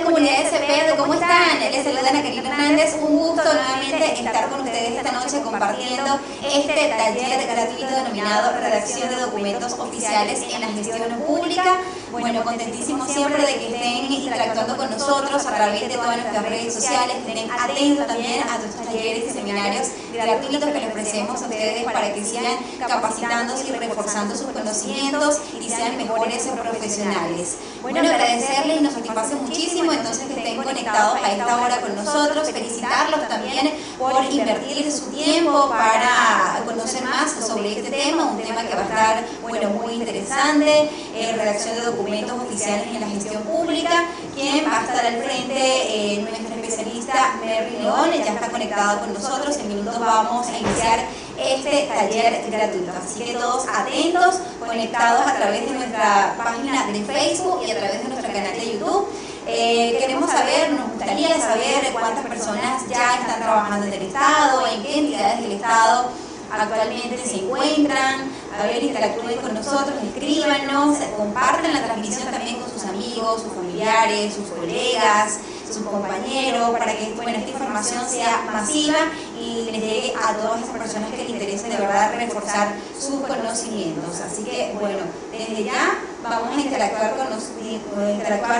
comunidad de CEPED, ¿cómo están? Les saluda Ana Karina Hernández, un gusto nuevamente estar con ustedes esta noche compartiendo este taller gratuito denominado Redacción de Documentos Oficiales en la Gestión Pública. Bueno, contentísimo siempre de que estén interactuando con nosotros a través de todas nuestras redes sociales, que estén atentos también a nuestros talleres y seminarios gratuitos que les ofrecemos a ustedes para que sigan capacitándose y reforzando sus conocimientos y sean mejores profesionales. Bueno, agradecerles y nos satisface muchísimo entonces que estén conectados a esta hora con nosotros, felicitarlos también por invertir su tiempo para conocer más sobre este tema, un tema que va a estar, bueno, muy interesante, redacción de documentos oficiales en la gestión pública. Quien va a estar al frente, nuestra especialista Merly León, ya está conectada con nosotros. En minutos vamos a iniciar este taller gratuito, así que todos atentos, conectados a través de nuestra página de Facebook y a través de nuestro canal de YouTube. Queremos saber, nos gustaría saber cuántas personas ya están trabajando en el Estado, en qué entidades del Estado actualmente se encuentran. A ver, interactúen con nosotros, escríbanos, compartan la transmisión también con sus amigos, sus familiares, sus colegas, sus compañeros, para que, bueno, esta información sea masiva y les llegue a todas esas personas que les interese de verdad reforzar sus conocimientos. Así que, bueno, desde ya vamos a interactuar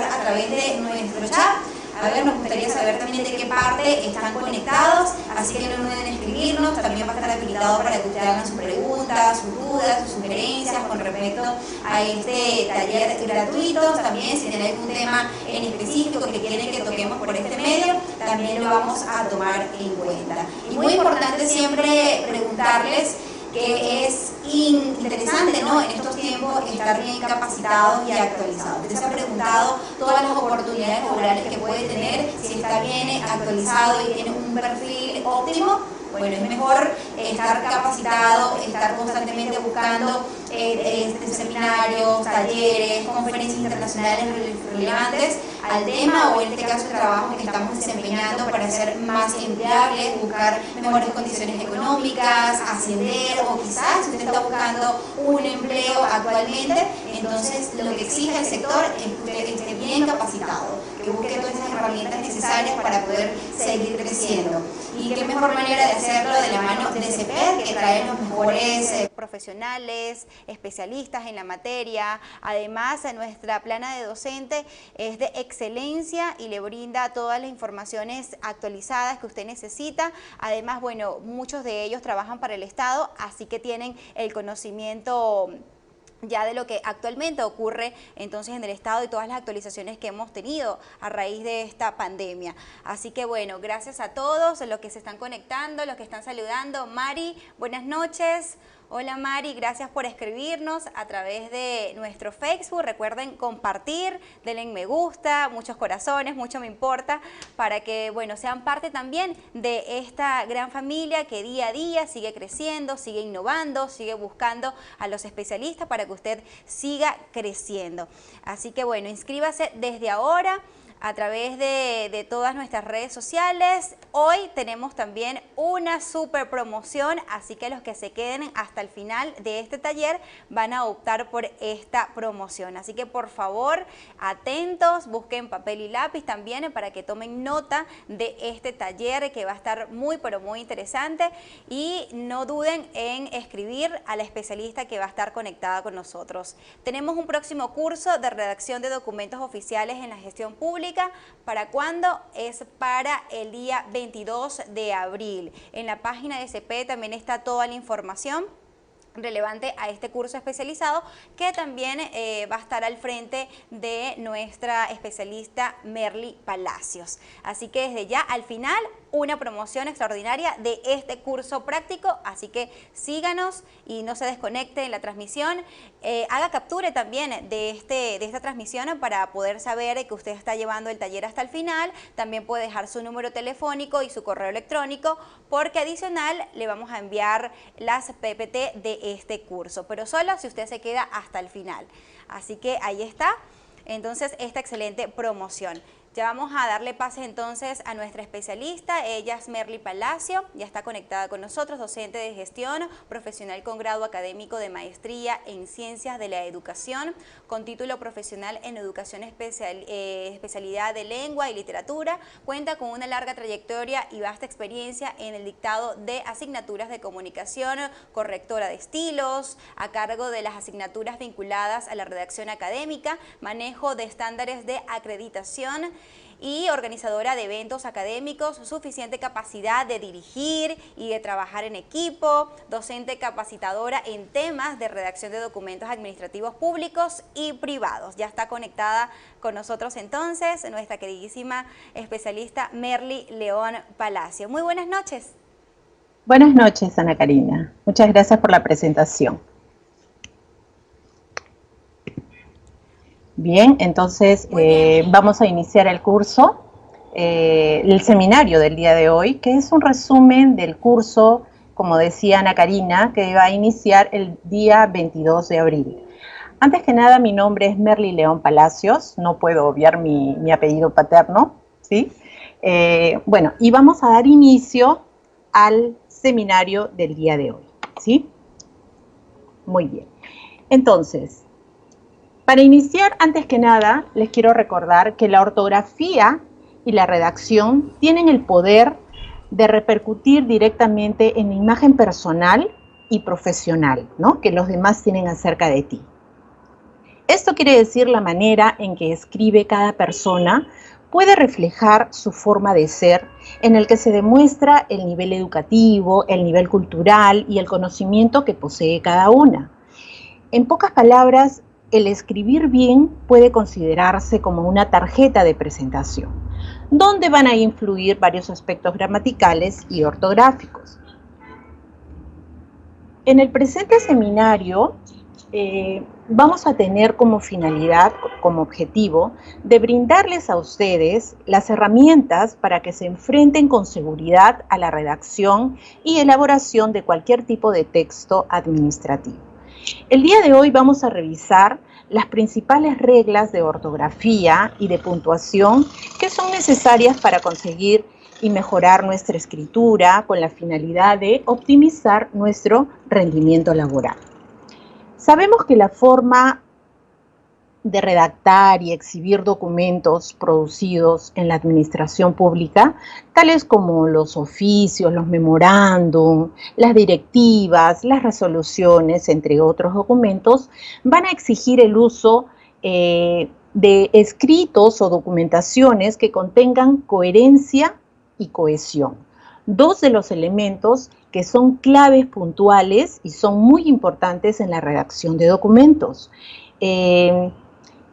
a través de nuestro chat. A ver, nos gustaría saber también de qué parte están conectados, así que no duden en escribirnos. También va a estar habilitado para que ustedes hagan sus preguntas, sus dudas, sus sugerencias con respecto a este taller gratuito. También si tienen algún tema en específico que quieren que toquemos por este medio, también lo vamos a tomar en cuenta. Y muy importante siempre preguntarles, que es interesante, ¿no?, en estos tiempos estar bien capacitados y actualizados. Usted se ha preguntado todas las oportunidades laborales que puede tener, si está bien actualizado y tiene un perfil óptimo. Bueno, es mejor estar capacitado, estar constantemente buscando seminarios, talleres, conferencias internacionales relevantes al tema, o en este caso el trabajo que estamos desempeñando para ser más empleables, buscar mejores condiciones económicas, ascender, o quizás si usted está buscando un empleo actualmente, entonces lo que exige el sector es que usted esté bien capacitado, que busque todas esas herramientas necesarias para poder seguir creciendo. Y qué mejor manera de hacerlo de la mano de CEPED, que trae los mejores profesionales, especialistas en la materia. Además, nuestra plana de docente es de excelencia y le brinda todas las informaciones actualizadas que usted necesita. Además, bueno, muchos de ellos trabajan para el Estado, así que tienen el conocimiento ya de lo que actualmente ocurre entonces en el Estado y todas las actualizaciones que hemos tenido a raíz de esta pandemia. Así que bueno, gracias a todos los que se están conectando, los que están saludando. Mari, buenas noches. Hola Mari, gracias por escribirnos a través de nuestro Facebook. Recuerden compartir, denle me gusta, muchos corazones, mucho me importa, para que, bueno, sean parte también de esta gran familia que día a día sigue creciendo, sigue innovando, sigue buscando a los especialistas para que usted siga creciendo. Así que bueno, inscríbase desde ahora a través de todas nuestras redes sociales. Hoy tenemos también una super promoción, así que los que se queden hasta el final de este taller van a optar por esta promoción. Así que por favor, atentos, busquen papel y lápiz también para que tomen nota de este taller que va a estar muy pero muy interesante, y no duden en escribir a la especialista que va a estar conectada con nosotros. Tenemos un próximo curso de redacción de documentos oficiales en la gestión pública. ¿Para cuándo? Es para el día 22 de abril. En la página de CP también está toda la información relevante a este curso especializado, que también va a estar al frente de nuestra especialista Merly Palacios. Así que desde ya, al final, una promoción extraordinaria de este curso práctico, así que síganos y no se desconecte en la transmisión. Haga captura también de esta transmisión para poder saber que usted está llevando el taller hasta el final. También puede dejar su número telefónico y su correo electrónico, porque adicional le vamos a enviar las PPT de este curso, pero solo si usted se queda hasta el final. Así que ahí está entonces esta excelente promoción. Ya vamos a darle pase entonces a nuestra especialista. Ella es Merly Palacio, ya está conectada con nosotros, docente de gestión, profesional con grado académico de maestría en ciencias de la educación, con título profesional en educación especialidad de lengua y literatura. Cuenta con una larga trayectoria y vasta experiencia en el dictado de asignaturas de comunicación, correctora de estilos, a cargo de las asignaturas vinculadas a la redacción académica, manejo de estándares de acreditación y organizadora de eventos académicos, suficiente capacidad de dirigir y de trabajar en equipo, docente capacitadora en temas de redacción de documentos administrativos públicos y privados. Ya está conectada con nosotros entonces nuestra queridísima especialista Merly León Palacio. Muy buenas noches. Buenas noches, Ana Karina. Muchas gracias por la presentación. Bien, entonces vamos a iniciar el curso, el seminario del día de hoy, que es un resumen del curso, como decía Ana Karina, que va a iniciar el día 22 de abril. Antes que nada, mi nombre es Merly León Palacios, no puedo obviar mi apellido paterno, ¿sí? Bueno, y vamos a dar inicio al seminario del día de hoy, ¿sí? Muy bien. Entonces, para iniciar, antes que nada, les quiero recordar que la ortografía y la redacción tienen el poder de repercutir directamente en la imagen personal y profesional, ¿no?, que los demás tienen acerca de ti. Esto quiere decir la manera en que escribe cada persona puede reflejar su forma de ser, en el que se demuestra el nivel educativo, el nivel cultural y el conocimiento que posee cada una. En pocas palabras, el escribir bien puede considerarse como una tarjeta de presentación, donde van a influir varios aspectos gramaticales y ortográficos. En el presente seminario vamos a tener como finalidad, como objetivo, de brindarles a ustedes las herramientas para que se enfrenten con seguridad a la redacción y elaboración de cualquier tipo de texto administrativo. El día de hoy vamos a revisar las principales reglas de ortografía y de puntuación que son necesarias para conseguir y mejorar nuestra escritura con la finalidad de optimizar nuestro rendimiento laboral. Sabemos que la forma de redactar y exhibir documentos producidos en la administración pública, tales como los oficios, los memorándum, las directivas, las resoluciones, entre otros documentos, van a exigir el uso de escritos o documentaciones que contengan coherencia y cohesión. Dos de los elementos que son claves puntuales y son muy importantes en la redacción de documentos.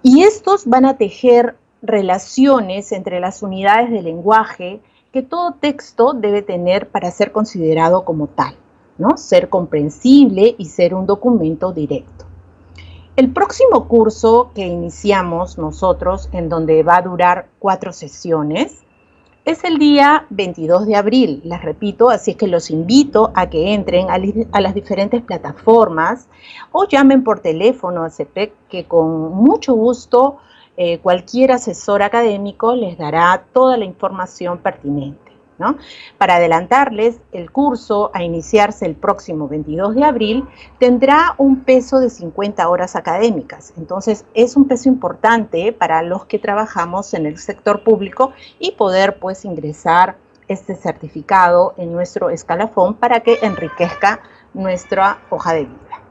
Y estos van a tejer relaciones entre las unidades de lenguaje que todo texto debe tener para ser considerado como tal, ¿no? Ser comprensible y ser un documento directo. El próximo curso que iniciamos nosotros, en donde va a durar 4 sesiones, es el día 22 de abril, les repito, así es que los invito a que entren a las diferentes plataformas o llamen por teléfono a CEPEC, que con mucho gusto cualquier asesor académico les dará toda la información pertinente, ¿no? Para adelantarles, el curso a iniciarse el próximo 22 de abril tendrá un peso de 50 horas académicas. Entonces, es un peso importante para los que trabajamos en el sector público y poder, pues, ingresar este certificado en nuestro escalafón para que enriquezca nuestra hoja de vida.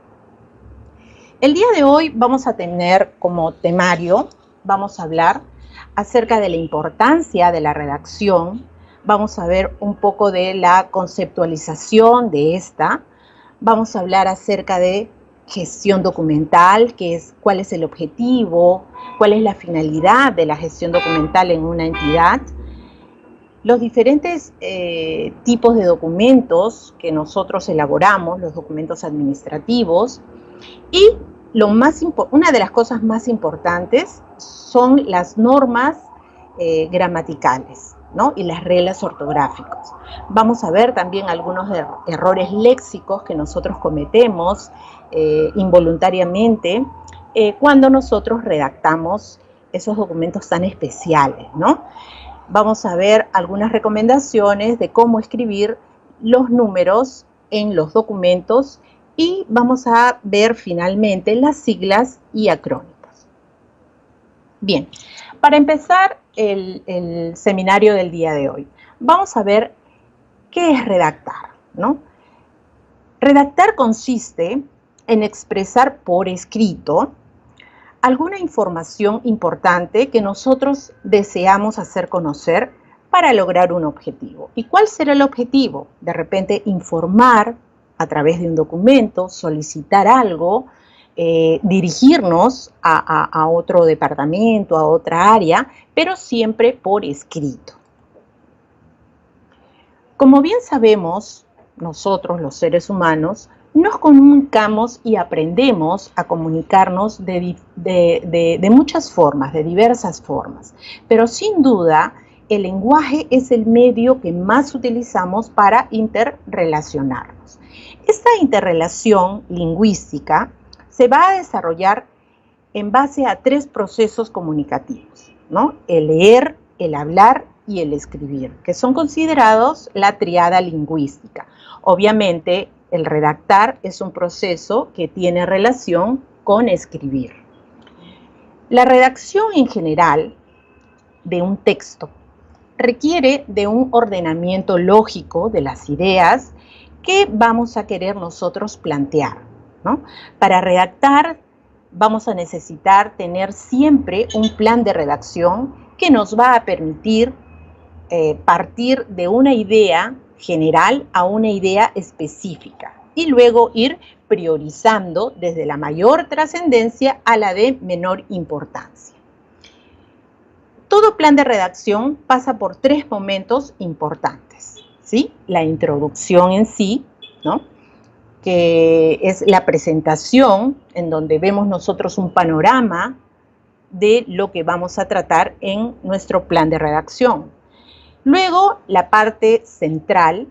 El día de hoy vamos a tener como temario, vamos a hablar acerca de la importancia de la redacción. Vamos a ver un poco de la conceptualización de esta. Vamos a hablar acerca de gestión documental, que es cuál es el objetivo, cuál es la finalidad de la gestión documental en una entidad. Los diferentes tipos de documentos que nosotros elaboramos, los documentos administrativos. Y una de las cosas más importantes son las normas gramaticales, ¿no? Y las reglas ortográficas. Vamos a ver también algunos errores léxicos que nosotros cometemos involuntariamente cuando nosotros redactamos esos documentos tan especiales, ¿no? Vamos a ver algunas recomendaciones de cómo escribir los números en los documentos y vamos a ver finalmente las siglas y acrónimos. Bien, para empezar el seminario del día de hoy, vamos a ver qué es redactar, ¿no? Redactar consiste en expresar por escrito alguna información importante que nosotros deseamos hacer conocer para lograr un objetivo. ¿Y cuál será el objetivo? De repente informar a través de un documento, solicitar algo, dirigirnos a otro departamento, a otra área, pero siempre por escrito. Como bien sabemos, nosotros los seres humanos nos comunicamos y aprendemos a comunicarnos de muchas formas, de diversas formas, pero sin duda el lenguaje es el medio que más utilizamos para interrelacionarnos. Esta interrelación lingüística se va a desarrollar en base a 3 procesos comunicativos, ¿no? El leer, el hablar y el escribir, que son considerados la tríada lingüística. Obviamente, el redactar es un proceso que tiene relación con escribir. La redacción en general de un texto requiere de un ordenamiento lógico de las ideas que vamos a querer nosotros plantear, ¿no? Para redactar vamos a necesitar tener siempre un plan de redacción que nos va a permitir partir de una idea general a una idea específica y luego ir priorizando desde la mayor trascendencia a la de menor importancia. Todo plan de redacción pasa por 3 momentos importantes, ¿sí? La introducción en sí, ¿no? Que es la presentación en donde vemos nosotros un panorama de lo que vamos a tratar en nuestro plan de redacción. Luego, la parte central,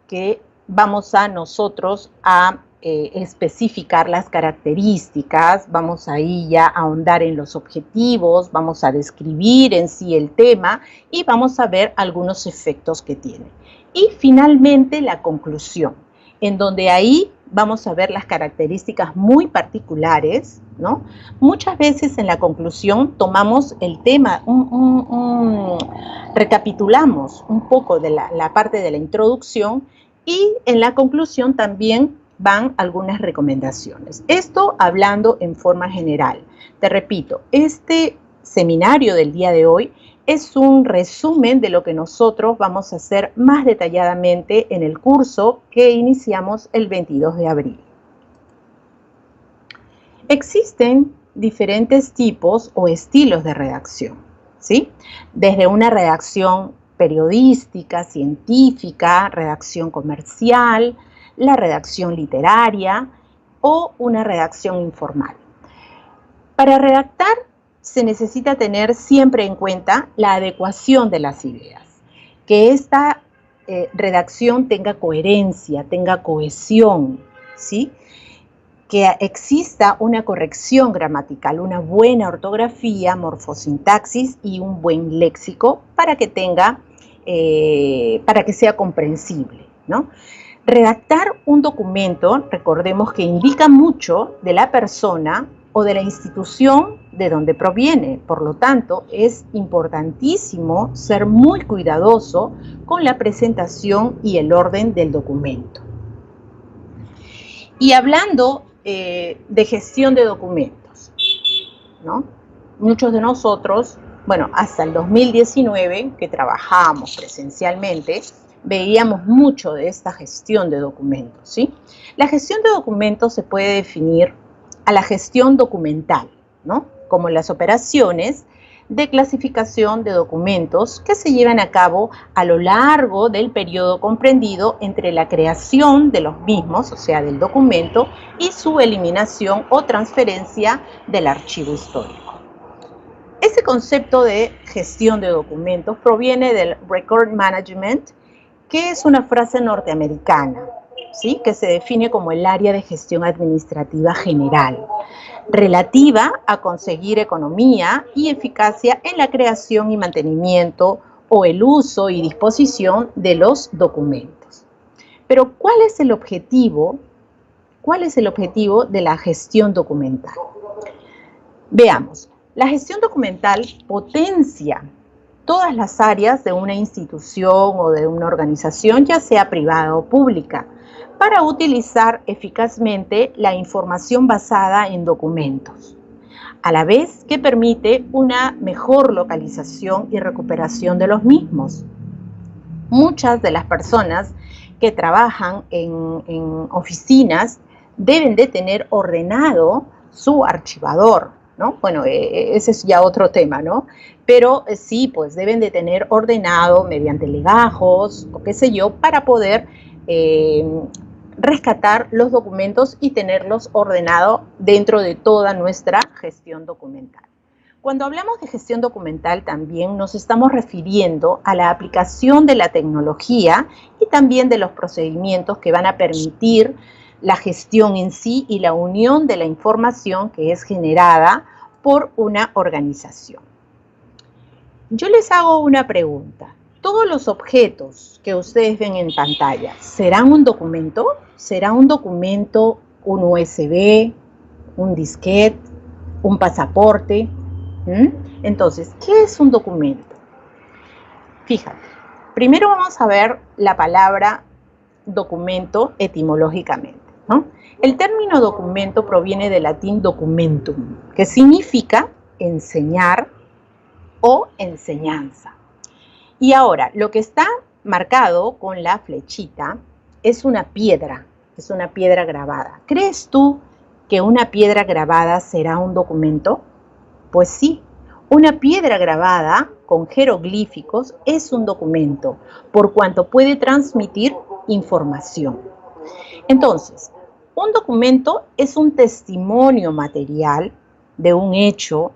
que vamos a nosotros a especificar las características, vamos ahí ya a ahondar en los objetivos, vamos a describir en sí el tema y vamos a ver algunos efectos que tiene. Y finalmente, la conclusión, en donde ahí vamos a ver las características muy particulares, ¿no? Muchas veces en la conclusión tomamos el tema, recapitulamos un poco de la parte de la introducción y en la conclusión también van algunas recomendaciones. Esto hablando en forma general. Te repito, este seminario del día de hoy es un resumen de lo que nosotros vamos a hacer más detalladamente en el curso que iniciamos el 22 de abril. Existen diferentes tipos o estilos de redacción, ¿sí? Desde una redacción periodística, científica, redacción comercial, la redacción literaria o una redacción informal. Para redactar se necesita tener siempre en cuenta la adecuación de las ideas, que esta redacción tenga coherencia, tenga cohesión, ¿sí? Que exista una corrección gramatical, una buena ortografía, morfosintaxis y un buen léxico para que tenga, para que sea comprensible, ¿no? Redactar un documento, recordemos que indica mucho de la persona o de la institución de donde proviene. Por lo tanto, es importantísimo ser muy cuidadoso con la presentación y el orden del documento. Y hablando de gestión de documentos, ¿no? Muchos de nosotros, bueno, hasta el 2019, que trabajábamos presencialmente, veíamos mucho de esta gestión de documentos, ¿sí? La gestión de documentos se puede definir a la gestión documental, ¿no? Como las operaciones de clasificación de documentos que se llevan a cabo a lo largo del periodo comprendido entre la creación de los mismos, o sea, del documento, y su eliminación o transferencia del archivo histórico. Ese concepto de gestión de documentos proviene del Record Management, que es una frase norteamericana, ¿sí? Que se define como el área de gestión administrativa general. relativa a conseguir economía y eficacia en la creación y mantenimiento o el uso y disposición de los documentos. Pero, ¿cuál es el objetivo? ¿Cuál es el objetivo de la gestión documental? Veamos, la gestión documental potencia todas las áreas de una institución o de una organización, ya sea privada o pública, para utilizar eficazmente la información basada en documentos, a la vez que permite una mejor localización y recuperación de los mismos. Muchas de las personas que trabajan en oficinas deben de tener ordenado su archivador, ¿no? Bueno, ese es ya otro tema, ¿no? Pero sí, pues deben de tener ordenado mediante legajos o qué sé yo, para poder rescatar los documentos y tenerlos ordenados dentro de toda nuestra gestión documental. Cuando hablamos de gestión documental también nos estamos refiriendo a la aplicación de la tecnología y también de los procedimientos que van a permitir la gestión en sí y la unión de la información que es generada por una organización. Yo les hago una pregunta. ¿Todos los objetos que ustedes ven en pantalla serán un documento? ¿Será un documento un USB, un disquete, un pasaporte? Entonces, ¿qué es un documento? Fíjate, primero vamos a ver la palabra documento etimológicamente, ¿no? El término documento proviene del latín documentum, que significa enseñar o enseñanza. Y ahora, lo que está marcado con la flechita es una piedra grabada. ¿Crees tú que una piedra grabada será un documento? Pues sí, una piedra grabada con jeroglíficos es un documento, por cuanto puede transmitir información. Entonces, un documento es un testimonio material de un hecho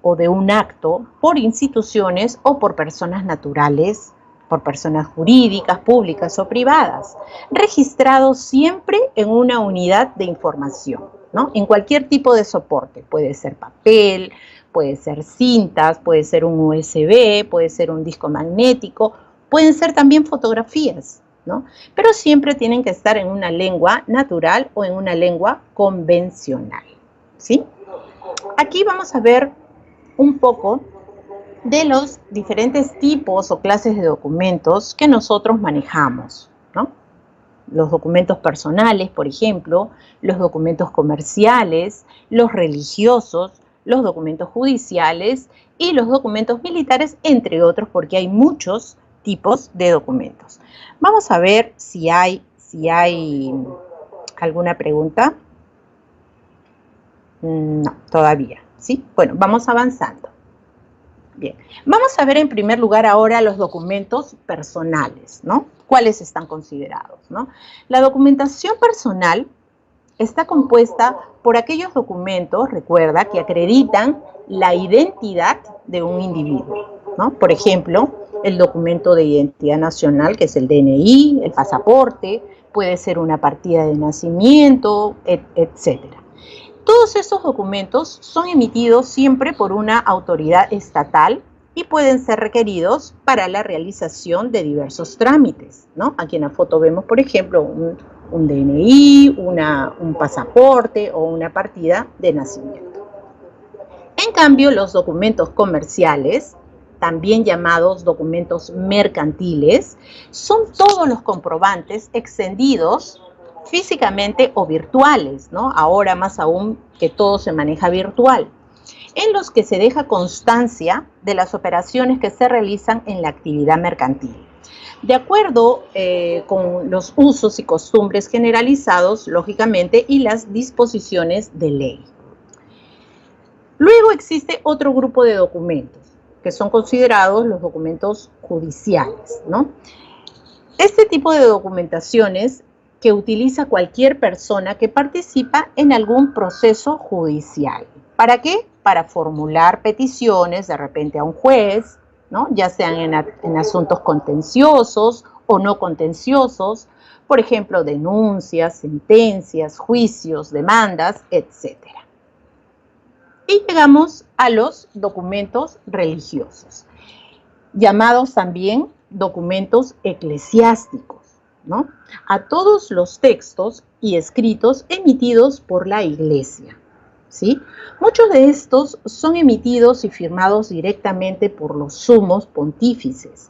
o de un acto por instituciones o por personas naturales, por personas jurídicas, públicas o privadas, registrado siempre en una unidad de información, ¿no? En cualquier tipo de soporte, puede ser papel, puede ser cintas, puede ser un USB, puede ser un disco magnético, pueden ser también fotografías, ¿no? Pero siempre tienen que estar en una lengua natural o en una lengua convencional, ¿sí? Aquí vamos a ver un poco de los diferentes tipos o clases de documentos que nosotros manejamos, ¿no? Los documentos personales, por ejemplo, los documentos comerciales, los religiosos, los documentos judiciales y los documentos militares, entre otros, porque hay muchos tipos de documentos. Vamos a ver si hay alguna pregunta. No, todavía, ¿sí? Bueno, vamos avanzando. Bien, vamos a ver en primer lugar ahora los documentos personales, ¿no? ¿Cuáles están considerados, ¿no? La documentación personal está compuesta por aquellos documentos, recuerda, que acreditan la identidad de un individuo, ¿no? Por ejemplo, el documento de identidad nacional, que es el DNI, el pasaporte, puede ser una partida de nacimiento, etcétera. Todos estos documentos son emitidos siempre por una autoridad estatal y pueden ser requeridos para la realización de diversos trámites, ¿no? Aquí en la foto vemos, por ejemplo, un DNI, un pasaporte o una partida de nacimiento. En cambio, los documentos comerciales, también llamados documentos mercantiles, son todos los comprobantes extendidos físicamente o virtuales, ¿no? Ahora más aún que todo se maneja virtual, en los que se deja constancia de las operaciones que se realizan en la actividad mercantil, de acuerdo con los usos y costumbres generalizados, lógicamente, y las disposiciones de ley. Luego existe otro grupo de documentos, que son considerados los documentos judiciales, ¿no? Este tipo de documentaciones que utiliza cualquier persona que participa en algún proceso judicial. ¿Para qué? Para formular peticiones de repente a un juez, ¿no? Ya sean en asuntos contenciosos o no contenciosos, por ejemplo, denuncias, sentencias, juicios, demandas, etc. Y llegamos a los documentos religiosos, llamados también documentos eclesiásticos, ¿no? A todos los textos y escritos emitidos por la Iglesia, ¿sí? Muchos de estos son emitidos y firmados directamente por los sumos pontífices.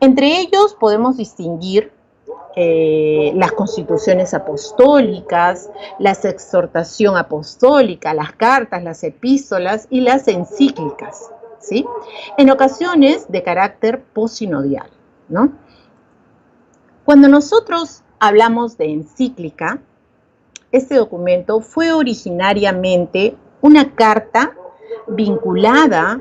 Entre ellos podemos distinguir las constituciones apostólicas, la exhortación apostólica, las cartas, las epístolas y las encíclicas, ¿sí? En ocasiones de carácter posinodial, ¿no? Cuando nosotros hablamos de encíclica, este documento fue originariamente una carta vinculada,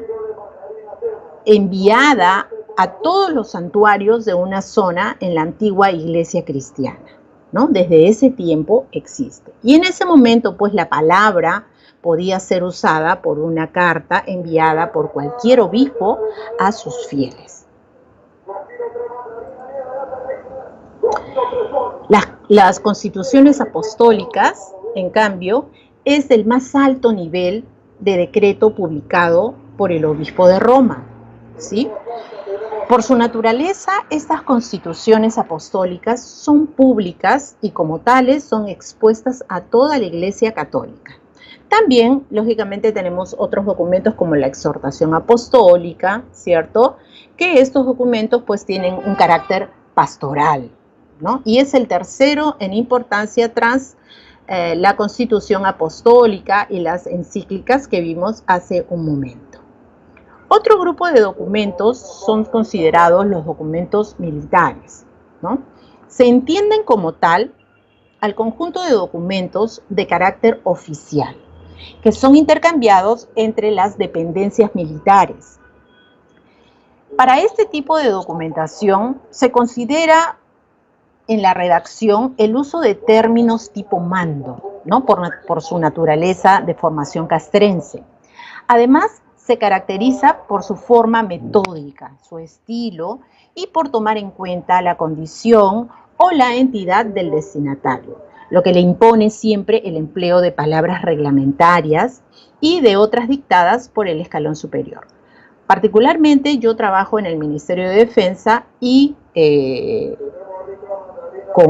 enviada a todos los santuarios de una zona en la antigua iglesia cristiana, ¿no? Desde ese tiempo existe. Y en ese momento, pues, la palabra podía ser usada por una carta enviada por cualquier obispo a sus fieles. Las constituciones apostólicas, en cambio, es el más alto nivel de decreto publicado por el obispo de Roma, ¿sí? Por su naturaleza, estas constituciones apostólicas son públicas y como tales son expuestas a toda la Iglesia Católica. También, lógicamente, tenemos otros documentos como la exhortación apostólica, ¿cierto? Que estos documentos pues tienen un carácter pastoral, ¿no? Y es el tercero en importancia tras la Constitución Apostólica y las encíclicas que vimos hace un momento. Otro grupo de documentos son considerados los documentos militares, ¿no? Se entienden como tal al conjunto de documentos de carácter oficial, que son intercambiados entre las dependencias militares. Para este tipo de documentación se considera en la redacción el uso de términos tipo mando, ¿no? por su naturaleza de formación castrense. Además, se caracteriza por su forma metódica, su estilo y por tomar en cuenta la condición o la entidad del destinatario, lo que le impone siempre el empleo de palabras reglamentarias y de otras dictadas por el escalón superior. Particularmente yo trabajo en el Ministerio de Defensa y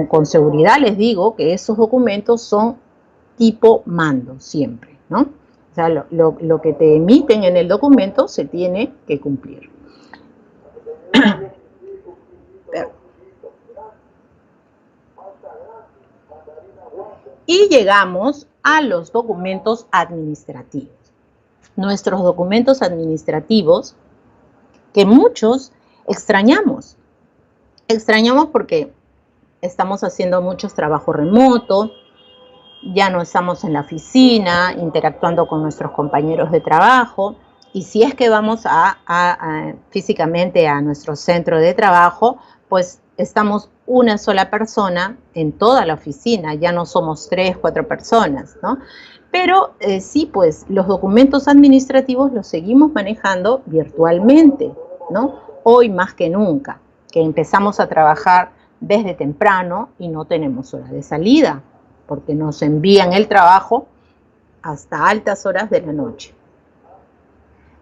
con seguridad les digo que esos documentos son tipo mando siempre, ¿no? O sea, lo que te emiten en el documento se tiene que cumplir. Y llegamos a los documentos administrativos. Nuestros documentos administrativos que muchos extrañamos. Extrañamos porque estamos haciendo muchos trabajos remotos, ya no estamos en la oficina interactuando con nuestros compañeros de trabajo, y si es que vamos físicamente a nuestro centro de trabajo, pues estamos una sola persona en toda la oficina, ya no somos 3, 4 personas, ¿no? Pero sí, pues los documentos administrativos los seguimos manejando virtualmente, ¿no? Hoy más que nunca, que empezamos a trabajar desde temprano y no tenemos hora de salida, porque nos envían el trabajo hasta altas horas de la noche.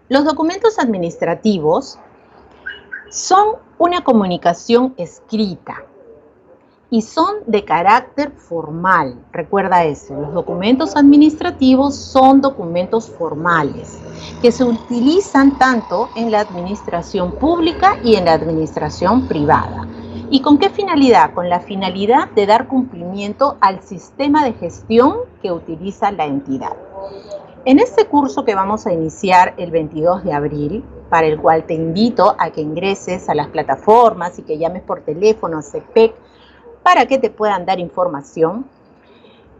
Los documentos administrativos son una comunicación escrita y son de carácter formal. Recuerda eso, los documentos administrativos son documentos formales que se utilizan tanto en la administración pública y en la administración privada. ¿Y con qué finalidad? Con la finalidad de dar cumplimiento al sistema de gestión que utiliza la entidad. En este curso que vamos a iniciar el 22 de abril, para el cual te invito a que ingreses a las plataformas y que llames por teléfono a CEPEC para que te puedan dar información,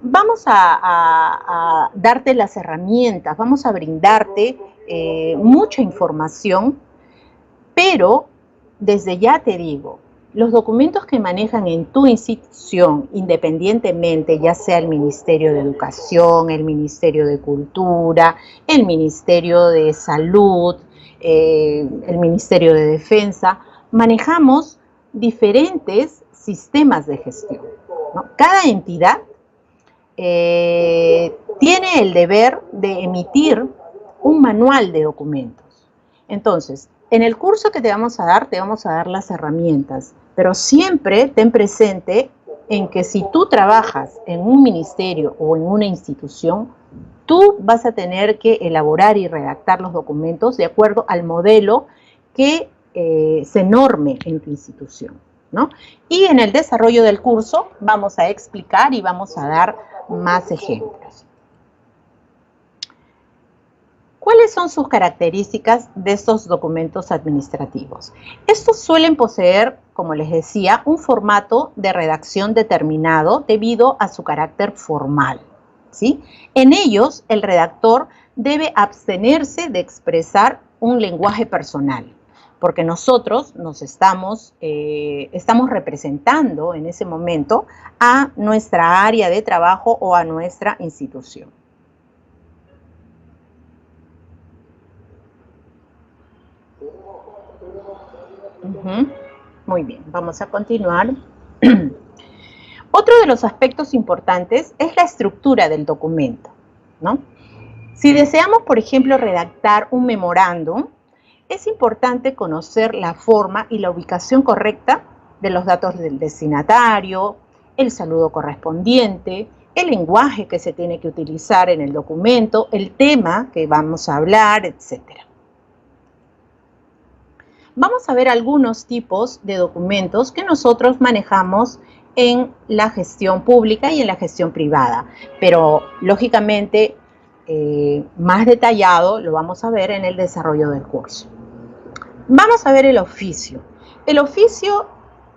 vamos a darte las herramientas, vamos a brindarte mucha información, pero desde ya te digo, los documentos que manejan en tu institución, independientemente, ya sea el Ministerio de Educación, el Ministerio de Cultura, el Ministerio de Salud, el Ministerio de Defensa, manejamos diferentes sistemas de gestión, ¿no? Cada entidad tiene el deber de emitir un manual de documentos. Entonces, en el curso que te vamos a dar las herramientas, pero siempre ten presente en que si tú trabajas en un ministerio o en una institución, tú vas a tener que elaborar y redactar los documentos de acuerdo al modelo que se norme en tu institución, ¿no? Y en el desarrollo del curso vamos a explicar y vamos a dar más ejemplos. ¿Cuáles son sus características de estos documentos administrativos? Estos suelen poseer, como les decía, un formato de redacción determinado debido a su carácter formal, ¿sí? En ellos, el redactor debe abstenerse de expresar un lenguaje personal, porque nosotros nos estamos representando en ese momento a nuestra área de trabajo o a nuestra institución. Muy bien, vamos a continuar. Otro de los aspectos importantes es la estructura del documento, ¿no? Si deseamos, por ejemplo, redactar un memorándum, es importante conocer la forma y la ubicación correcta de los datos del destinatario, el saludo correspondiente, el lenguaje que se tiene que utilizar en el documento, el tema que vamos a hablar, etc. Vamos a ver algunos tipos de documentos que nosotros manejamos en la gestión pública y en la gestión privada, pero lógicamente más detallado lo vamos a ver en el desarrollo del curso. Vamos a ver el oficio. El oficio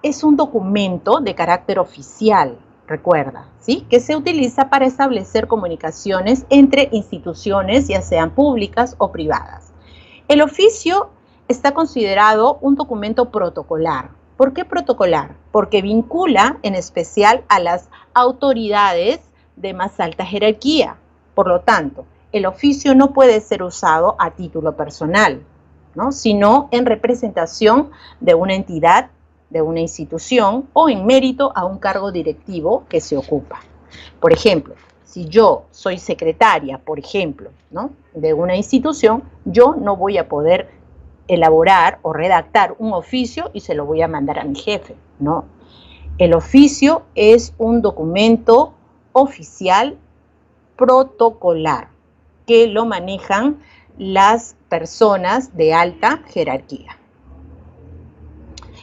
es un documento de carácter oficial, recuerda, ¿sí? Que se utiliza para establecer comunicaciones entre instituciones, ya sean públicas o privadas. El oficio está considerado un documento protocolar. ¿Por qué protocolar? Porque vincula en especial a las autoridades de más alta jerarquía. Por lo tanto, el oficio no puede ser usado a título personal, ¿no? Sino en representación de una entidad, de una institución o en mérito a un cargo directivo que se ocupa. Por ejemplo, si yo soy secretaria, por ejemplo, ¿no?, de una institución, yo no voy a poder elaborar o redactar un oficio y se lo voy a mandar a mi jefe, ¿no? El oficio es un documento oficial protocolar que lo manejan las personas de alta jerarquía.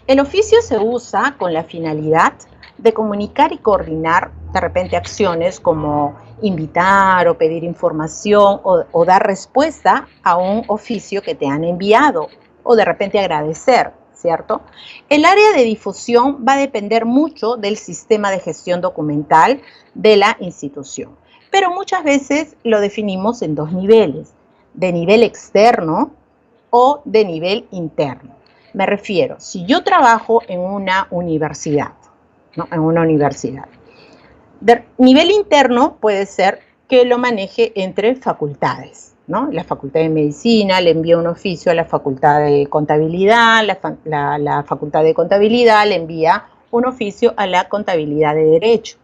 El oficio se usa con la finalidad de comunicar y coordinar de repente acciones como invitar o pedir información o dar respuesta a un oficio que te han enviado o de repente agradecer, ¿cierto? El área de difusión va a depender mucho del sistema de gestión documental de la institución, pero muchas veces lo definimos en dos niveles, de nivel externo o de nivel interno. Me refiero, si yo trabajo en una universidad, ¿no?, en una universidad, de nivel interno puede ser que lo maneje entre facultades, ¿no? La Facultad de Medicina le envía un oficio a la Facultad de Contabilidad, la Facultad de Contabilidad le envía un oficio a la Contabilidad de Derecho,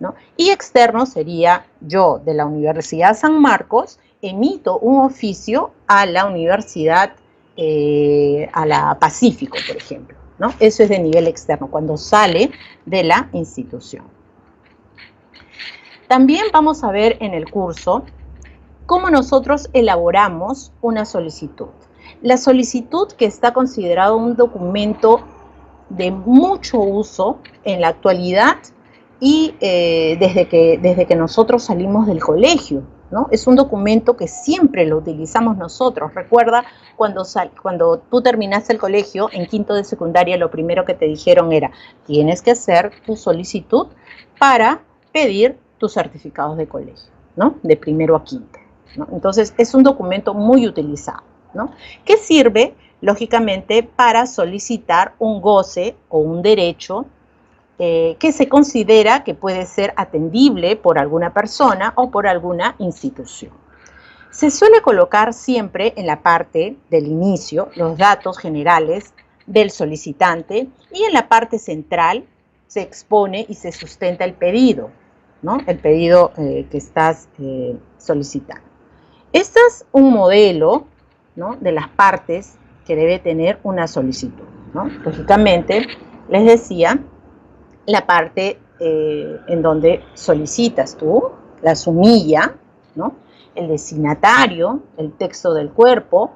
¿no? Y externo sería yo, de la Universidad San Marcos, emito un oficio a la Universidad, a la Pacífico, por ejemplo, ¿no? Eso es de nivel externo, cuando sale de la institución. También vamos a ver en el curso cómo nosotros elaboramos una solicitud. La solicitud, que está considerado un documento de mucho uso en la actualidad y desde que nosotros salimos del colegio, ¿no? Es un documento que siempre lo utilizamos nosotros. Recuerda cuando tú terminaste el colegio, en quinto de secundaria, lo primero que te dijeron era: tienes que hacer tu solicitud para pedir tus certificados de colegio, ¿no? De primero a quinto, ¿no? Entonces, es un documento muy utilizado, ¿no? Que sirve, lógicamente, para solicitar un goce o un derecho que se considera que puede ser atendible por alguna persona o por alguna institución. Se suele colocar siempre en la parte del inicio los datos generales del solicitante y en la parte central se expone y se sustenta el pedido, ¿no? El pedido que estás solicitando. Este es un modelo, ¿no?, de las partes que debe tener una solicitud, ¿no? Lógicamente, les decía, la parte en donde solicitas tú, la sumilla, ¿no?, el destinatario, el texto del cuerpo,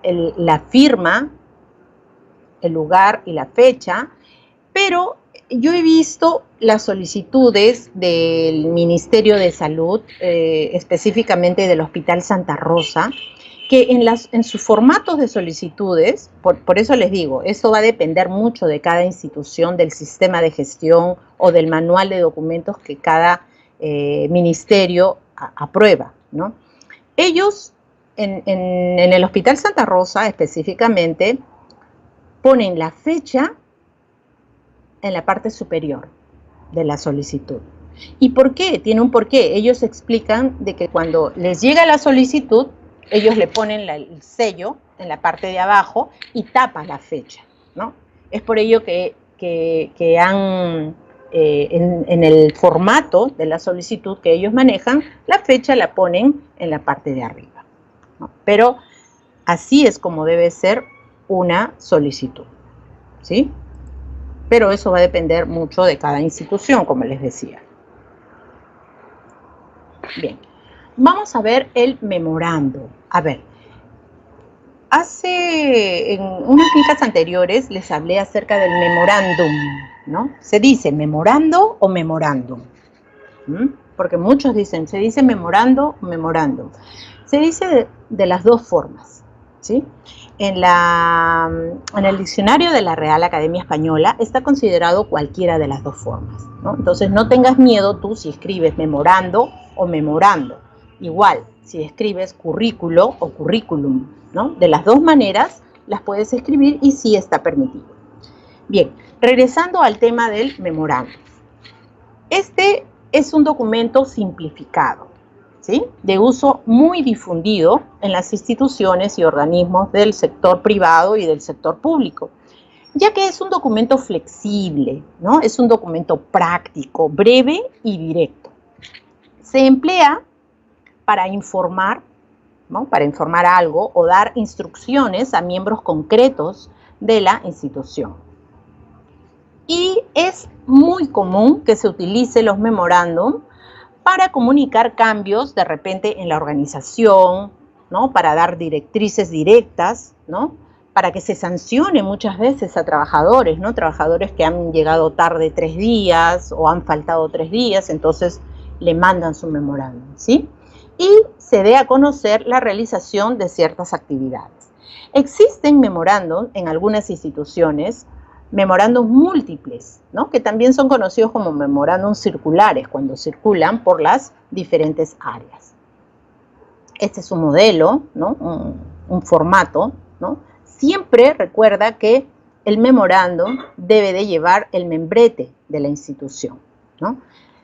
la firma, el lugar y la fecha, pero yo he visto las solicitudes del Ministerio de Salud, específicamente del Hospital Santa Rosa, que en sus formatos de solicitudes, por eso les digo, esto va a depender mucho de cada institución, del sistema de gestión o del manual de documentos que cada ministerio aprueba, ¿no? Ellos, en el Hospital Santa Rosa específicamente, ponen la fecha en la parte superior de la solicitud. ¿Y por qué? Tiene un porqué. Ellos explican de que cuando les llega la solicitud, ellos le ponen el sello en la parte de abajo y tapa la fecha, ¿no? Es por ello que han, en el formato de la solicitud que ellos manejan, la fecha la ponen en la parte de arriba, ¿no? Pero así es como debe ser una solicitud, ¿sí? Pero eso va a depender mucho de cada institución, como les decía. Bien, vamos a ver el memorando. A ver, en unas clases anteriores les hablé acerca del memorándum, ¿no? ¿Se dice memorando o memorándum? Porque muchos dicen, ¿se dice memorando o memorándum? Se dice de las dos formas, ¿sí? En el diccionario de la Real Academia Española está considerado cualquiera de las dos formas, ¿no? Entonces no tengas miedo tú si escribes memorando o memorando. Igual, si escribes currículo o currículum, ¿no? De las dos maneras las puedes escribir y sí está permitido. Bien, regresando al tema del memorando. Este es un documento simplificado, ¿sí?, de uso muy difundido en las instituciones y organismos del sector privado y del sector público, ya que es un documento flexible, ¿no? Es un documento práctico, breve y directo. Se emplea para informar, ¿no?, para informar algo o dar instrucciones a miembros concretos de la institución. Y es muy común que se utilice los memorándum para comunicar cambios de repente en la organización, ¿no?, para dar directrices directas, ¿no?, para que se sancione muchas veces a trabajadores, ¿no?, trabajadores que han llegado tarde 3 días o han faltado 3 días, entonces le mandan su memorándum, ¿sí? Y se dé a conocer la realización de ciertas actividades. Existen memorándum en algunas instituciones, memorándum múltiples, ¿no?, que también son conocidos como memorándum circulares, cuando circulan por las diferentes áreas. Este es un modelo, ¿no?, un formato, ¿no? Siempre recuerda que el memorándum debe de llevar el membrete de la institución, ¿no?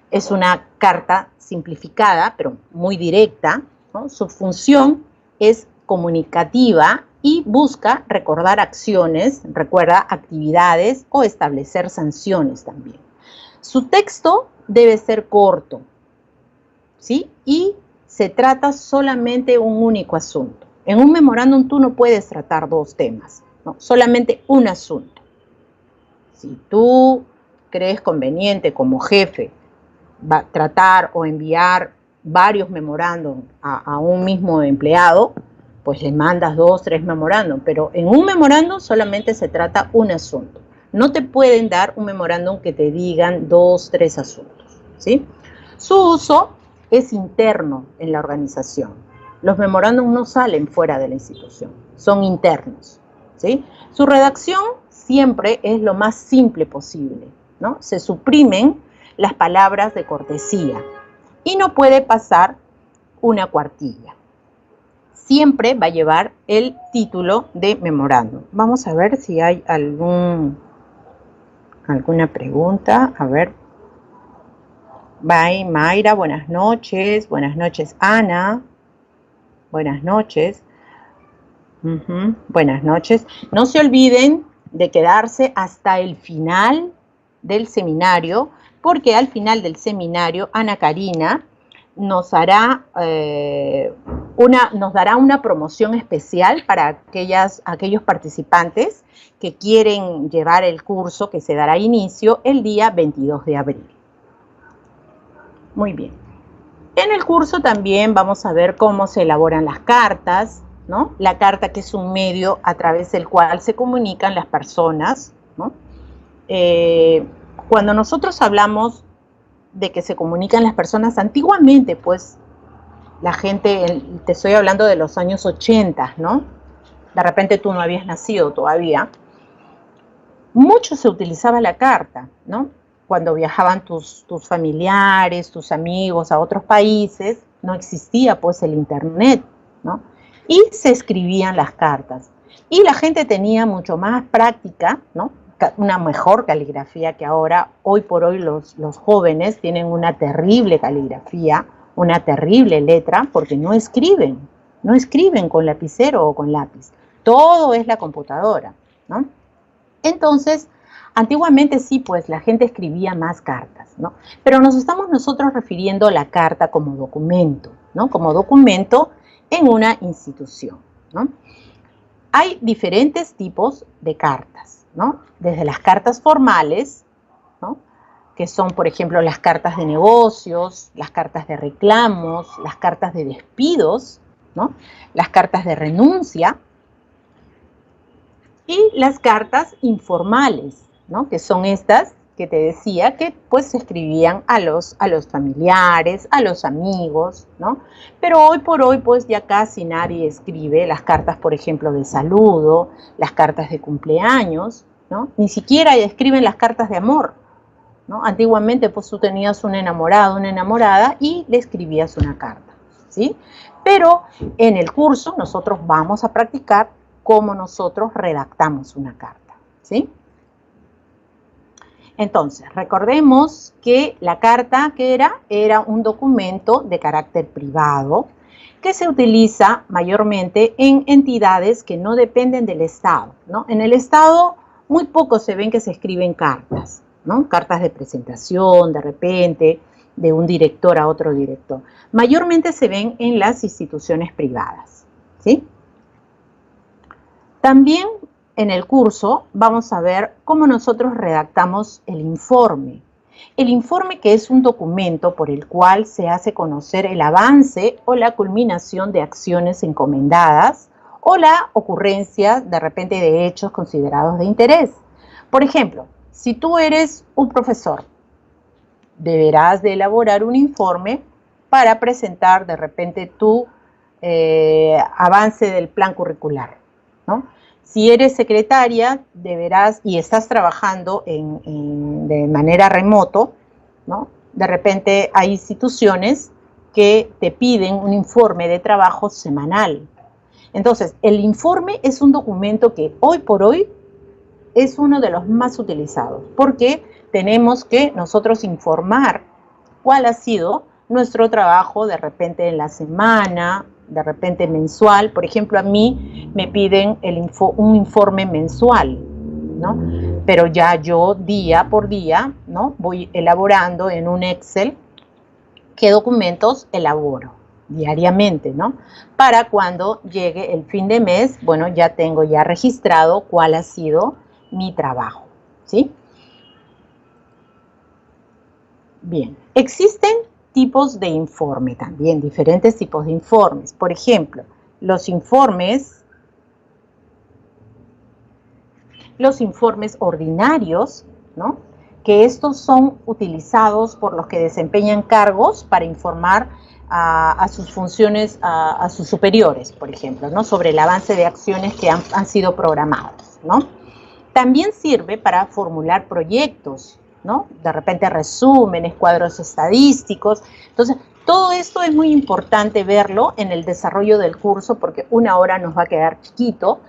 Es una carta simplificada, pero muy directa, ¿no? Su función es comunicativa y busca recordar acciones, recuerda actividades o establecer sanciones también. Su texto debe ser corto, ¿sí? Y se trata solamente un único asunto. En un memorándum tú no puedes tratar 2 temas, ¿no? Solamente un asunto. Si tú crees conveniente como jefe tratar o enviar varios memorándum a un mismo empleado, pues le mandas 2, 3 memorándum, pero en un memorándum solamente se trata un asunto. No te pueden dar un memorándum que te digan 2, 3 asuntos, ¿sí? Su uso es interno en la organización. Los memorándum no salen fuera de la institución, son internos, ¿sí? Su redacción siempre es lo más simple posible, ¿no? Se suprimen las palabras de cortesía y no puede pasar una cuartilla. Siempre va a llevar el título de memorándum. Vamos a ver si hay alguna pregunta. A ver. Bye, Mayra, buenas noches. Buenas noches, Ana. Buenas noches. Buenas noches. No se olviden de quedarse hasta el final del seminario, porque al final del seminario Ana Karina nos dará una promoción especial para aquellos participantes que quieren llevar el curso que se dará inicio el día 22 de abril. Muy bien. En el curso también vamos a ver cómo se elaboran las cartas, ¿no? La carta, que es un medio a través del cual se comunican las personas, ¿no? Cuando nosotros hablamos de que se comunican las personas, antiguamente, pues, la gente, te estoy hablando de los años 80, ¿no? De repente tú no habías nacido todavía. Mucho se utilizaba la carta, ¿no? Cuando viajaban tus familiares, tus amigos a otros países, no existía pues el internet, ¿no? Y se escribían las cartas. Y la gente tenía mucho más práctica, ¿no? Una mejor caligrafía que ahora. Hoy por hoy los jóvenes tienen una terrible caligrafía, una terrible letra, porque no escriben con lapicero o con lápiz. Todo es la computadora, ¿no? Entonces, antiguamente sí, pues la gente escribía más cartas, ¿no? Pero nos estamos nosotros refiriendo a la carta como documento, ¿no? Como documento en una institución, ¿no? Hay diferentes tipos de cartas, ¿no? Desde las cartas formales, ¿no? Que son, por ejemplo, las cartas de negocios, las cartas de reclamos, las cartas de despidos, ¿no? Las cartas de renuncia y las cartas informales, ¿no? Que son estas que te decía que pues se escribían a los familiares, a los amigos, ¿no? Pero hoy por hoy pues ya casi nadie escribe las cartas, por ejemplo, de saludo, las cartas de cumpleaños, ¿no? Ni siquiera escriben las cartas de amor, ¿no? Antiguamente pues tú tenías un enamorado, una enamorada y le escribías una carta, ¿sí? Pero en el curso nosotros vamos a practicar cómo nosotros redactamos una carta, ¿sí? Entonces, recordemos que la carta, ¿qué era? Era un documento de carácter privado que se utiliza mayormente en entidades que no dependen del Estado, ¿no? En el Estado muy poco se ven que se escriben cartas, ¿no? Cartas de presentación, de repente, de un director a otro director. Mayormente se ven en las instituciones privadas, ¿sí? También en el curso vamos a ver cómo nosotros redactamos el informe. El informe, que es un documento por el cual se hace conocer el avance o la culminación de acciones encomendadas o la ocurrencia de repente de hechos considerados de interés. Por ejemplo, si tú eres un profesor, deberás de elaborar un informe para presentar de repente tu avance del plan curricular, ¿no? Si eres secretaria, deberás, y estás trabajando de manera remoto, ¿no? De repente hay instituciones que te piden un informe de trabajo semanal. Entonces, el informe es un documento que hoy por hoy es uno de los más utilizados, porque tenemos que nosotros informar cuál ha sido nuestro trabajo de repente en la semana, de repente mensual. Por ejemplo, a mí me piden un informe mensual, ¿no? Pero ya yo día por día, ¿no? Voy elaborando en un Excel qué documentos elaboro diariamente, ¿no? Para cuando llegue el fin de mes, bueno, ya tengo ya registrado cuál ha sido mi trabajo, ¿sí? Bien, existen tipos de informe también, diferentes tipos de informes. Por ejemplo, los informes ordinarios, ¿no? Que estos son utilizados por los que desempeñan cargos para informar a sus funciones, a sus superiores, por ejemplo, ¿no? Sobre el avance de acciones que han sido programadas, ¿no? También sirve para formular proyectos, ¿no? De repente resúmenes, cuadros estadísticos. Entonces, todo esto es muy importante verlo en el desarrollo del curso, porque una hora nos va a quedar chiquito.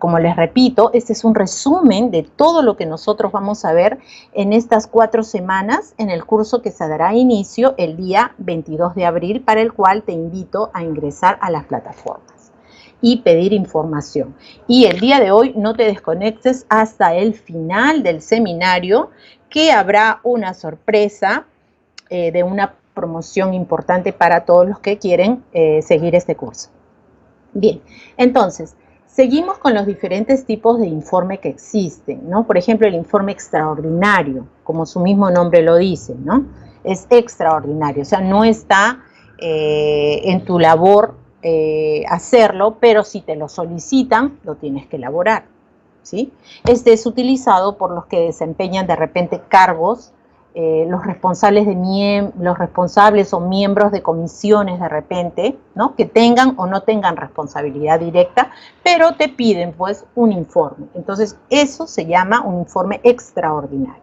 Como les repito, este es un resumen de todo lo que nosotros vamos a ver en estas 4 semanas en el curso que se dará inicio el día 22 de abril, para el cual te invito a ingresar a las plataformas y pedir información. Y el día de hoy no te desconectes hasta el final del seminario, que habrá una sorpresa de una promoción importante para todos los que quieren seguir este curso. Bien, entonces, seguimos con los diferentes tipos de informe que existen, ¿no? Por ejemplo, el informe extraordinario, como su mismo nombre lo dice, ¿no? Es extraordinario, o sea, no está en tu labor hacerlo, pero si te lo solicitan, lo tienes que elaborar, ¿sí? Este es utilizado por los que desempeñan de repente cargos, los responsables o miembros de comisiones de repente, ¿no? Que tengan o no tengan responsabilidad directa, pero te piden pues un informe. Entonces eso se llama un informe extraordinario.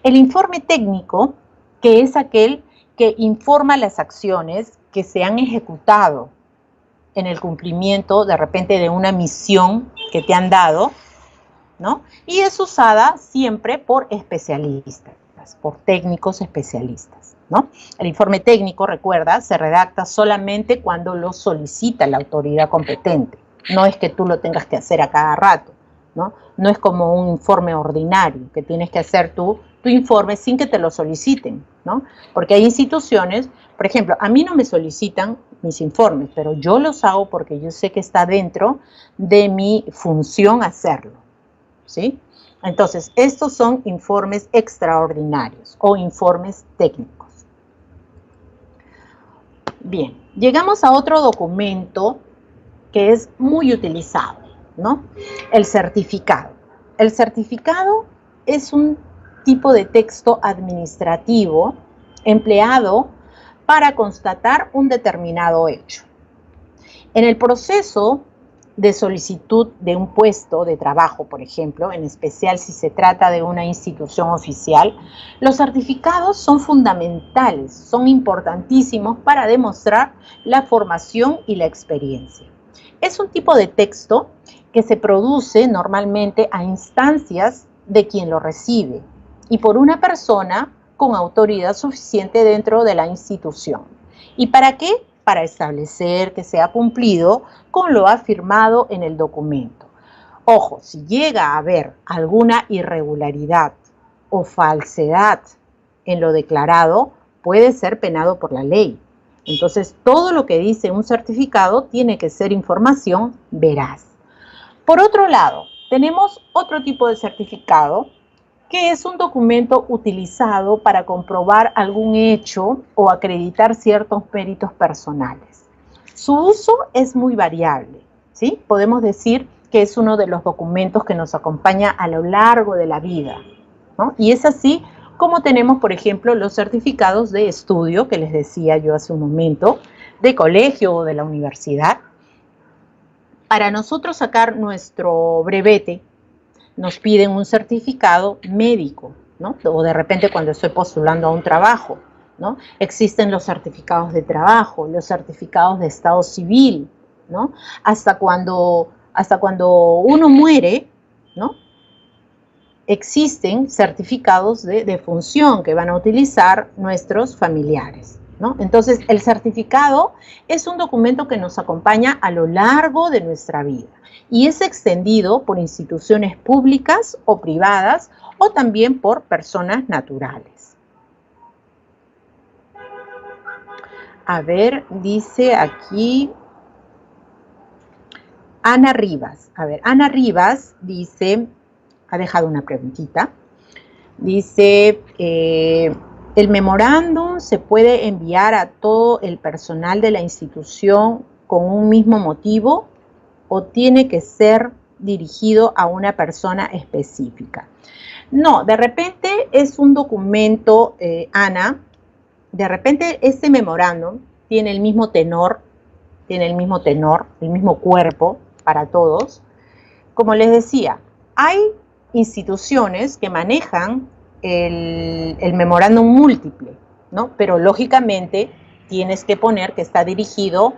El informe técnico, que es aquel que informa las acciones que se han ejecutado en el cumplimiento de repente de una misión que te han dado, ¿no? Y es usada siempre por especialistas, por técnicos especialistas, ¿no? El informe técnico, recuerda, se redacta solamente cuando lo solicita la autoridad competente. No es que tú lo tengas que hacer a cada rato, ¿no? No es como un informe ordinario, que tienes que hacer tu informe sin que te lo soliciten, ¿no? Porque hay instituciones, por ejemplo, a mí no me solicitan mis informes, pero yo los hago porque yo sé que está dentro de mi función hacerlo, ¿sí? Entonces, estos son informes extraordinarios o informes técnicos. Bien, llegamos a otro documento que es muy utilizado, ¿no? El certificado. El certificado es un tipo de texto administrativo empleado para constatar un determinado hecho. En el proceso de solicitud de un puesto de trabajo, por ejemplo, en especial si se trata de una institución oficial, los certificados son fundamentales, son importantísimos para demostrar la formación y la experiencia. Es un tipo de texto que se produce normalmente a instancias de quien lo recibe y por una persona con autoridad suficiente dentro de la institución. ¿Y para qué? Para establecer que se ha cumplido con lo afirmado en el documento. Ojo, si llega a haber alguna irregularidad o falsedad en lo declarado, puede ser penado por la ley. Entonces, todo lo que dice un certificado tiene que ser información veraz. Por otro lado, tenemos otro tipo de certificado, que es un documento utilizado para comprobar algún hecho o acreditar ciertos méritos personales. Su uso es muy variable, ¿sí? Podemos decir que es uno de los documentos que nos acompaña a lo largo de la vida, ¿no? Y es así como tenemos, por ejemplo, los certificados de estudio, que les decía yo hace un momento, de colegio o de la universidad. Para nosotros sacar nuestro brevete, nos piden un certificado médico, ¿no? O de repente cuando estoy postulando a un trabajo, ¿no? Existen los certificados de trabajo, los certificados de estado civil, ¿no? Hasta cuando uno muere, ¿no? Existen certificados de defunción que van a utilizar nuestros familiares, ¿no? Entonces, el certificado es un documento que nos acompaña a lo largo de nuestra vida y es extendido por instituciones públicas o privadas o también por personas naturales. A ver, dice aquí Ana Rivas. A ver, Ana Rivas dice, ha dejado una preguntita, dice, ¿el memorándum se puede enviar a todo el personal de la institución con un mismo motivo o tiene que ser dirigido a una persona específica? No, de repente es un documento, Ana, de repente este memorándum tiene el mismo tenor, el mismo cuerpo para todos. Como les decía, hay instituciones que manejan el memorándum múltiple, ¿no? Pero lógicamente tienes que poner que está dirigido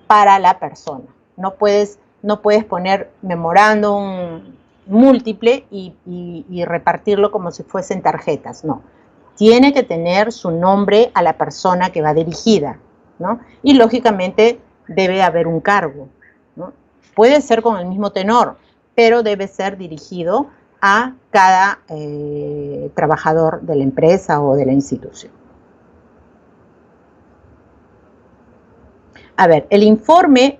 para la persona. No puedes poner memorándum múltiple y repartirlo como si fuesen tarjetas, no. Tiene que tener su nombre a la persona que va dirigida, ¿no? Y lógicamente debe haber un cargo, ¿no? Puede ser con el mismo tenor, pero debe ser dirigido a cada trabajador de la empresa o de la institución. A ver, el informe,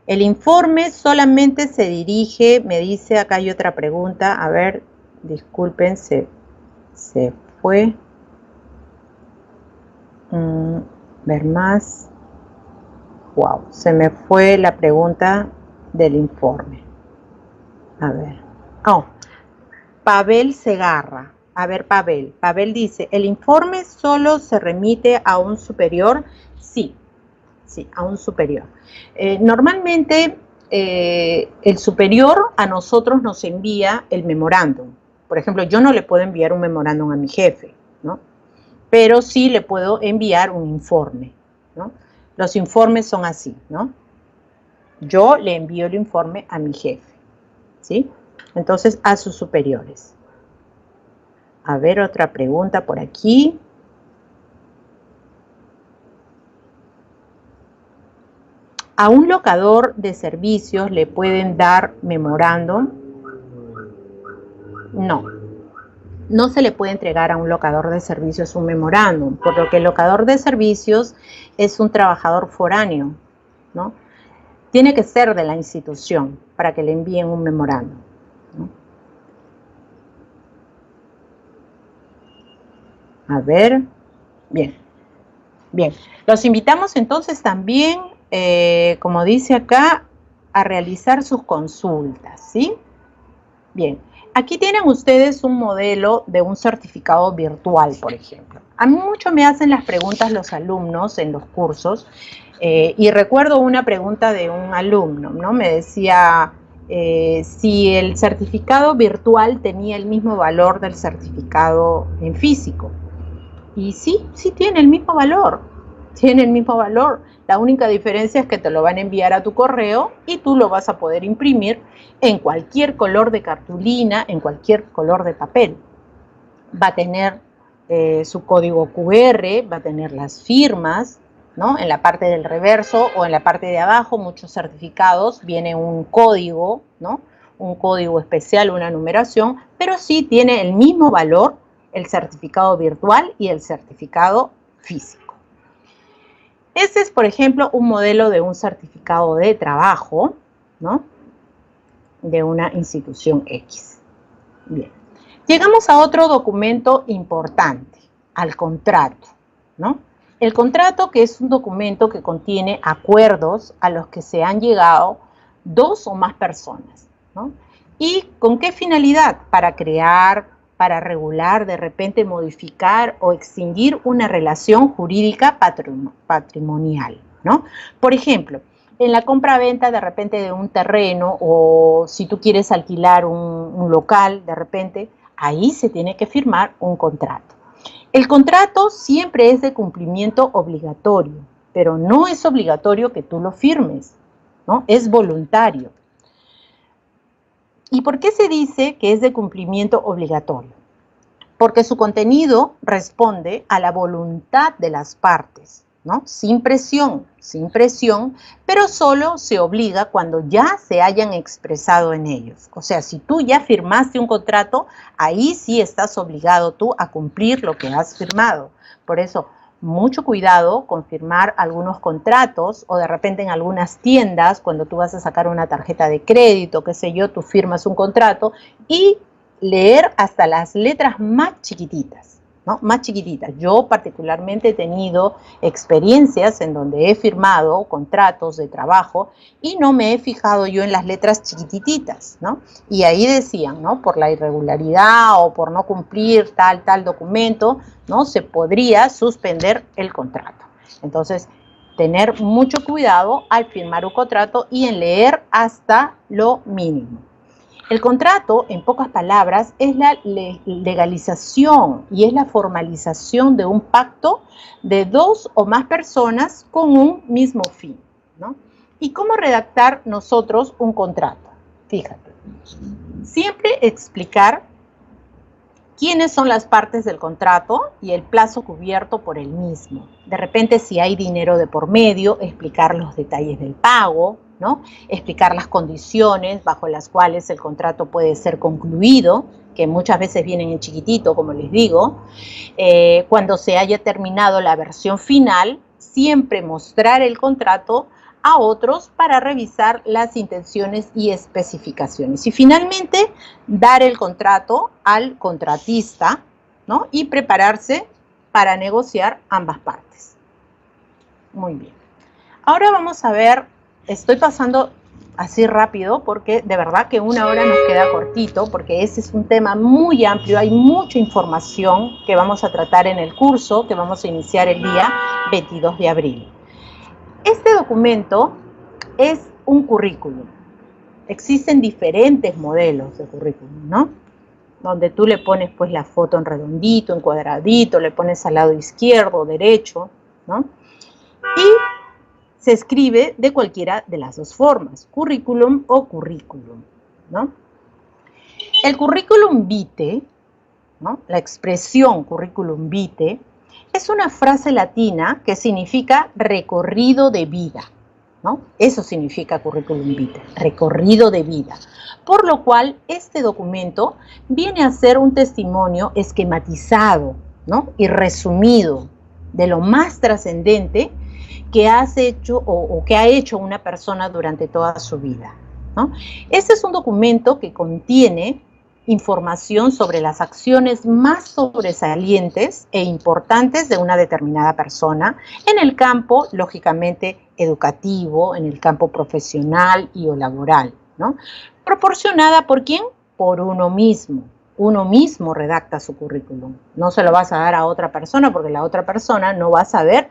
el informe solamente se dirige, me dice, acá hay otra pregunta, a ver, disculpen, se fue. Ver más. Wow, se me fue la pregunta del informe. A ver. Oh, Pavel Segarra. A ver, Pavel dice, ¿el informe solo se remite a un superior? Sí, a un superior. Normalmente el superior a nosotros nos envía el memorándum. Por ejemplo, yo no le puedo enviar un memorándum a mi jefe, ¿no? Pero sí le puedo enviar un informe, ¿no? Los informes son así, ¿no? Yo le envío el informe a mi jefe, ¿sí? Entonces, a sus superiores. A ver, otra pregunta por aquí. ¿A un locador de servicios le pueden dar memorándum? No. No se le puede entregar a un locador de servicios un memorándum, por lo que el locador de servicios es un trabajador foráneo, ¿no? Tiene que ser de la institución para que le envíen un memorándum, ¿no? A ver, bien. Los invitamos entonces también, como dice acá, a realizar sus consultas, ¿sí? Bien. Aquí tienen ustedes un modelo de un certificado virtual, por ejemplo. A mí mucho me hacen las preguntas los alumnos en los cursos y recuerdo una pregunta de un alumno, ¿no? Me decía si el certificado virtual tenía el mismo valor del certificado en físico. Y sí tiene el mismo valor, La única diferencia es que te lo van a enviar a tu correo y tú lo vas a poder imprimir en cualquier color de cartulina, en cualquier color de papel. Va a tener su código QR, va a tener las firmas, ¿no? En la parte del reverso o en la parte de abajo, muchos certificados, viene un código, ¿no? Un código especial, una numeración, pero sí tiene el mismo valor el certificado virtual y el certificado físico. Este es, por ejemplo, un modelo de un certificado de trabajo, ¿no? De una institución X. Bien. Llegamos a otro documento importante, al contrato, ¿no? El contrato, que es un documento que contiene acuerdos a los que se han llegado dos o más personas, ¿no? ¿Y con qué finalidad? Para crear, para regular, de repente modificar o extinguir una relación jurídica patrimonial, ¿no? Por ejemplo, en la compra-venta de repente de un terreno o si tú quieres alquilar un local, de repente, ahí se tiene que firmar un contrato. El contrato siempre es de cumplimiento obligatorio, pero no es obligatorio que tú lo firmes, ¿no? Es voluntario. ¿Y por qué se dice que es de cumplimiento obligatorio? Porque su contenido responde a la voluntad de las partes, ¿no? Sin presión, pero solo se obliga cuando ya se hayan expresado en ellos. O sea, si tú ya firmaste un contrato, ahí sí estás obligado tú a cumplir lo que has firmado. Por eso, mucho cuidado con firmar algunos contratos o de repente en algunas tiendas, cuando tú vas a sacar una tarjeta de crédito, qué sé yo, tú firmas un contrato y leer hasta las letras más chiquititas, ¿no? Más chiquititas. Yo particularmente he tenido experiencias en donde he firmado contratos de trabajo y no me he fijado yo en las letras chiquititas, ¿no? Y ahí decían, ¿no? Por la irregularidad o por no cumplir tal documento, ¿no? Se podría suspender el contrato. Entonces, tener mucho cuidado al firmar un contrato y en leer hasta lo mínimo. El contrato, en pocas palabras, es la legalización y es la formalización de un pacto de dos o más personas con un mismo fin, ¿no? ¿Y cómo redactar nosotros un contrato? Fíjate, siempre explicar quiénes son las partes del contrato y el plazo cubierto por el mismo. De repente, si hay dinero de por medio, explicar los detalles del pago, ¿no? Explicar las condiciones bajo las cuales el contrato puede ser concluido, que muchas veces vienen en chiquitito, como les digo. Cuando se haya terminado la versión final, siempre mostrar el contrato a otros para revisar las intenciones y especificaciones. Y finalmente, dar el contrato al contratista, ¿no? Y prepararse para negociar ambas partes. Muy bien. Ahora vamos a ver, estoy pasando así rápido porque de verdad que una hora nos queda cortito porque ese es un tema muy amplio, hay mucha información que vamos a tratar en el curso que vamos a iniciar el día 22 de abril. Este documento es un currículum. Existen diferentes modelos de currículum, ¿no? Donde tú le pones pues la foto en redondito, en cuadradito, le pones al lado izquierdo, derecho, ¿no? Y se escribe de cualquiera de las dos formas, currículum o currículum, ¿no? El currículum vitae, ¿no? La expresión currículum vitae, es una frase latina que significa recorrido de vida, ¿no? Eso significa currículum vitae, recorrido de vida. Por lo cual, este documento viene a ser un testimonio esquematizado, ¿no? Y resumido de lo más trascendente que has hecho o que ha hecho una persona durante toda su vida, ¿no? Este es un documento que contiene información sobre las acciones más sobresalientes e importantes de una determinada persona en el campo, lógicamente, educativo, en el campo profesional y o laboral, ¿no? Proporcionada ¿por quién? Por uno mismo. Uno mismo redacta su currículum. No se lo vas a dar a otra persona porque la otra persona no va a saber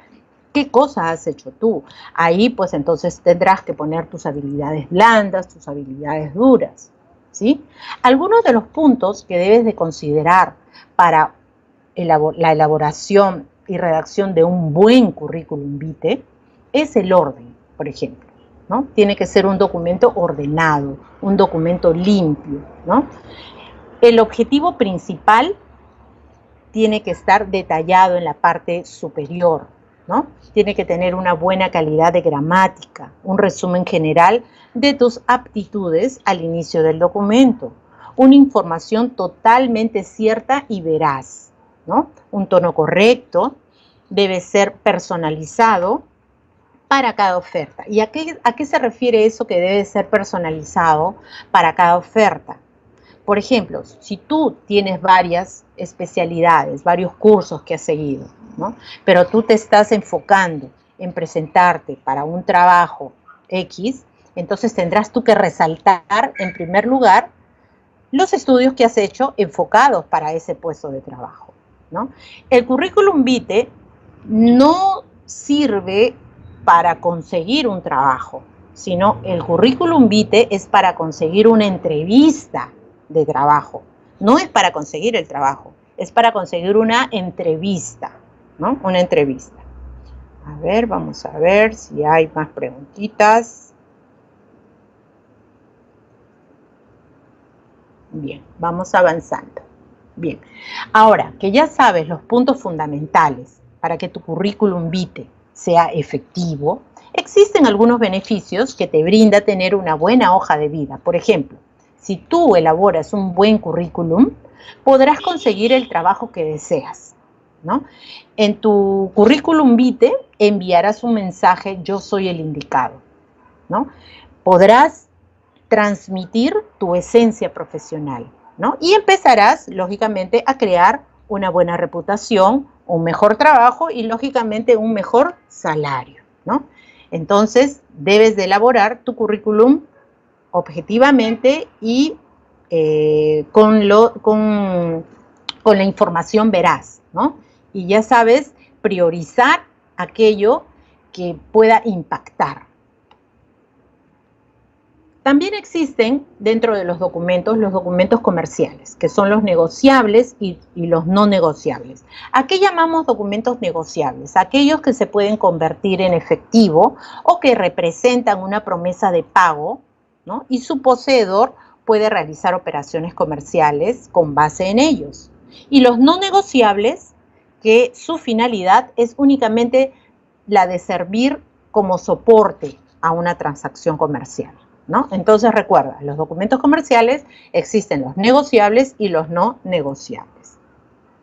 qué cosas has hecho tú. Ahí pues entonces tendrás que poner tus habilidades blandas, tus habilidades duras, ¿sí? Algunos de los puntos que debes de considerar para la elaboración y redacción de un buen currículum vitae es el orden, por ejemplo, ¿no? Tiene que ser un documento ordenado, un documento limpio, ¿no? El objetivo principal tiene que estar detallado en la parte superior, ¿no? Tiene que tener una buena calidad de gramática, un resumen general de tus aptitudes al inicio del documento, una información totalmente cierta y veraz, ¿no? Un tono correcto, debe ser personalizado para cada oferta. ¿Y a qué se refiere eso que debe ser personalizado para cada oferta? Por ejemplo, si tú tienes varias especialidades, varios cursos que has seguido, ¿no? Pero tú te estás enfocando en presentarte para un trabajo X, entonces tendrás tú que resaltar en primer lugar los estudios que has hecho enfocados para ese puesto de trabajo, ¿no? El currículum vitae no sirve para conseguir un trabajo, sino el currículum vitae es para conseguir una entrevista de trabajo. No es para conseguir el trabajo, es para conseguir una entrevista, ¿no? Una entrevista. A ver, vamos a ver si hay más preguntitas. Bien, vamos avanzando. Bien, ahora que ya sabes los puntos fundamentales para que tu currículum vitae sea efectivo, existen algunos beneficios que te brinda tener una buena hoja de vida. Por ejemplo, si tú elaboras un buen currículum, podrás conseguir el trabajo que deseas, ¿no? En tu currículum vitae enviarás un mensaje, yo soy el indicado, ¿no? Podrás transmitir tu esencia profesional, ¿no? Y empezarás, lógicamente, a crear una buena reputación, un mejor trabajo y, lógicamente, un mejor salario, ¿no? Entonces, debes de elaborar tu currículum objetivamente y con la información veraz, ¿no? Y ya sabes, priorizar aquello que pueda impactar. También existen dentro de los documentos comerciales, que son los negociables y los no negociables. ¿A qué llamamos documentos negociables? Aquellos que se pueden convertir en efectivo o que representan una promesa de pago, ¿no? Y su poseedor puede realizar operaciones comerciales con base en ellos. Y los no negociables, que su finalidad es únicamente la de servir como soporte a una transacción comercial, ¿no? Entonces recuerda, los documentos comerciales existen los negociables y los no negociables.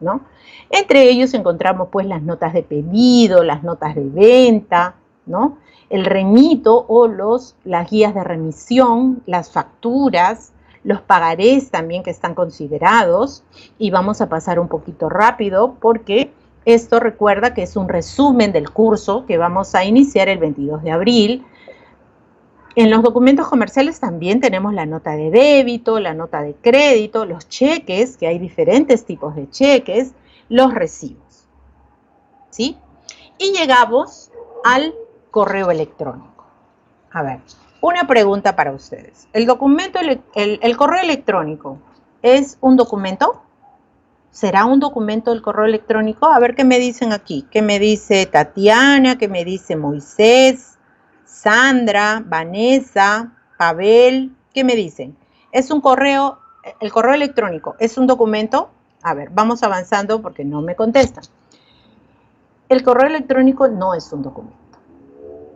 ¿no? Entre ellos encontramos pues las notas de pedido, las notas de venta, ¿no? El remito o las guías de remisión, las facturas, los pagarés también que están considerados, y vamos a pasar un poquito rápido porque esto recuerda que es un resumen del curso que vamos a iniciar el 22 de abril. En los documentos comerciales también tenemos la nota de débito, la nota de crédito, los cheques, que hay diferentes tipos de cheques, los recibos, ¿sí? Y llegamos al correo electrónico. A ver, una pregunta para ustedes. ¿El correo electrónico es un documento? ¿Será un documento el correo electrónico? A ver qué me dicen aquí. ¿Qué me dice Tatiana? ¿Qué me dice Moisés? Sandra, Vanessa, Pavel. ¿Qué me dicen? ¿Es un correo? ¿El correo electrónico es un documento? A ver, vamos avanzando porque no me contestan. El correo electrónico no es un documento.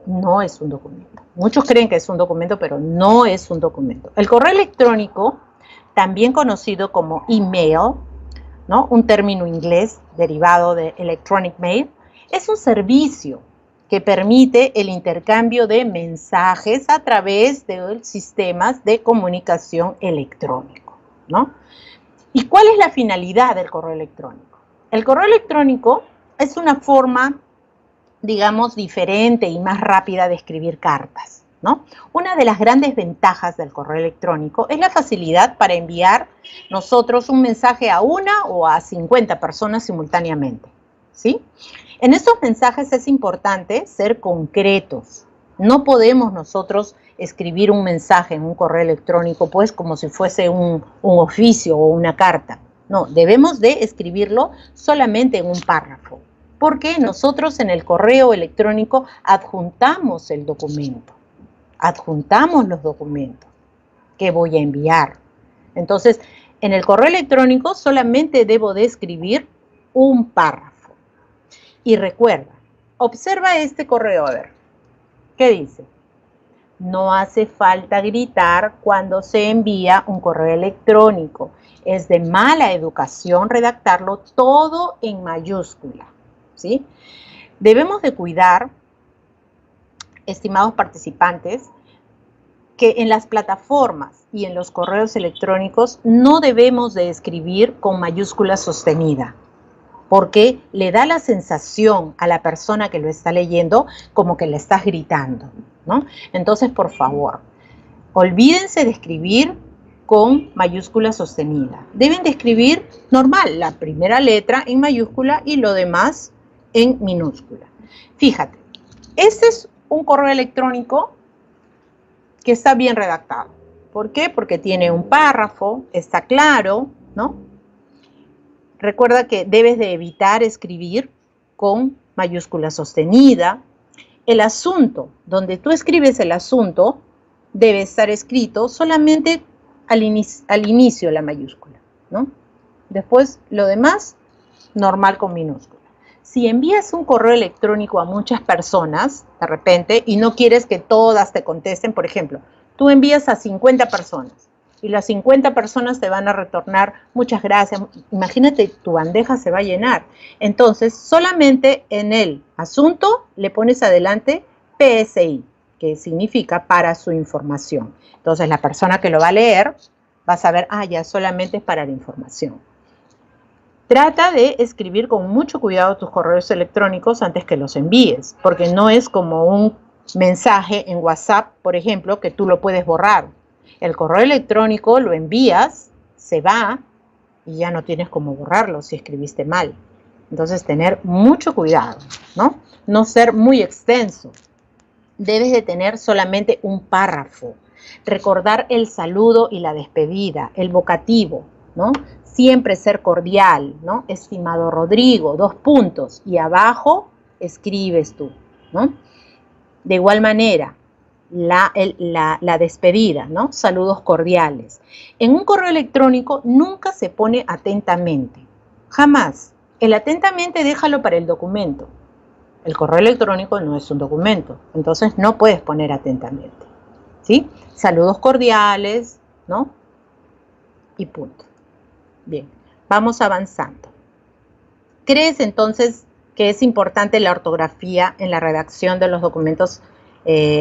No es un documento. Muchos creen que es un documento, pero no es un documento. El correo electrónico, también conocido como email, ¿no? Un término inglés derivado de electronic mail, es un servicio que permite el intercambio de mensajes a través de sistemas de comunicación electrónico, ¿no? ¿Y cuál es la finalidad del correo electrónico? El correo electrónico es una forma, digamos, diferente y más rápida de escribir cartas, ¿no? Una de las grandes ventajas del correo electrónico es la facilidad para enviar nosotros un mensaje a una o a 50 personas simultáneamente, ¿sí? En estos mensajes es importante ser concretos. No podemos nosotros escribir un mensaje en un correo electrónico pues como si fuese un oficio o una carta. No, debemos de escribirlo solamente en un párrafo, porque nosotros en el correo electrónico adjuntamos el documento, adjuntamos los documentos que voy a enviar. Entonces, en el correo electrónico solamente debo de escribir un párrafo. Y recuerda, observa este correo, a ver, ¿qué dice? No hace falta gritar cuando se envía un correo electrónico. Es de mala educación redactarlo todo en mayúscula, ¿sí? Debemos de cuidar, estimados participantes, que en las plataformas y en los correos electrónicos no debemos de escribir con mayúscula sostenida, porque le da la sensación a la persona que lo está leyendo como que le estás gritando, ¿no? Entonces, por favor, olvídense de escribir con mayúscula sostenida. Deben de escribir normal, la primera letra en mayúscula y lo demás en minúscula. Fíjate, este es un correo electrónico que está bien redactado. ¿Por qué? Porque tiene un párrafo, está claro, ¿no? Recuerda que debes de evitar escribir con mayúscula sostenida. El asunto, donde tú escribes el asunto, debe estar escrito solamente al inicio la mayúscula, ¿no? Después, lo demás, normal con minúscula. Si envías un correo electrónico a muchas personas, de repente, y no quieres que todas te contesten, por ejemplo, tú envías a 50 personas, y las 50 personas te van a retornar muchas gracias. Imagínate, tu bandeja se va a llenar. Entonces, solamente en el asunto le pones adelante PSI, que significa para su información. Entonces, la persona que lo va a leer va a saber, ya solamente es para la información. Trata de escribir con mucho cuidado tus correos electrónicos antes que los envíes, porque no es como un mensaje en WhatsApp, por ejemplo, que tú lo puedes borrar. El correo electrónico lo envías, se va y ya no tienes cómo borrarlo si escribiste mal. Entonces, tener mucho cuidado, ¿no? No ser muy extenso. Debes de tener solamente un párrafo. Recordar el saludo y la despedida, el vocativo, ¿no? Siempre ser cordial, ¿no? Estimado Rodrigo, 2 puntos. Y abajo escribes tú, ¿no? De igual manera, la despedida, ¿no? Saludos cordiales. En un correo electrónico nunca se pone atentamente. Jamás. El atentamente déjalo para el documento. El correo electrónico no es un documento. Entonces no puedes poner atentamente, ¿sí? Saludos cordiales, ¿no? Y punto. Bien, vamos avanzando. ¿Crees entonces que es importante la ortografía en la redacción de los documentos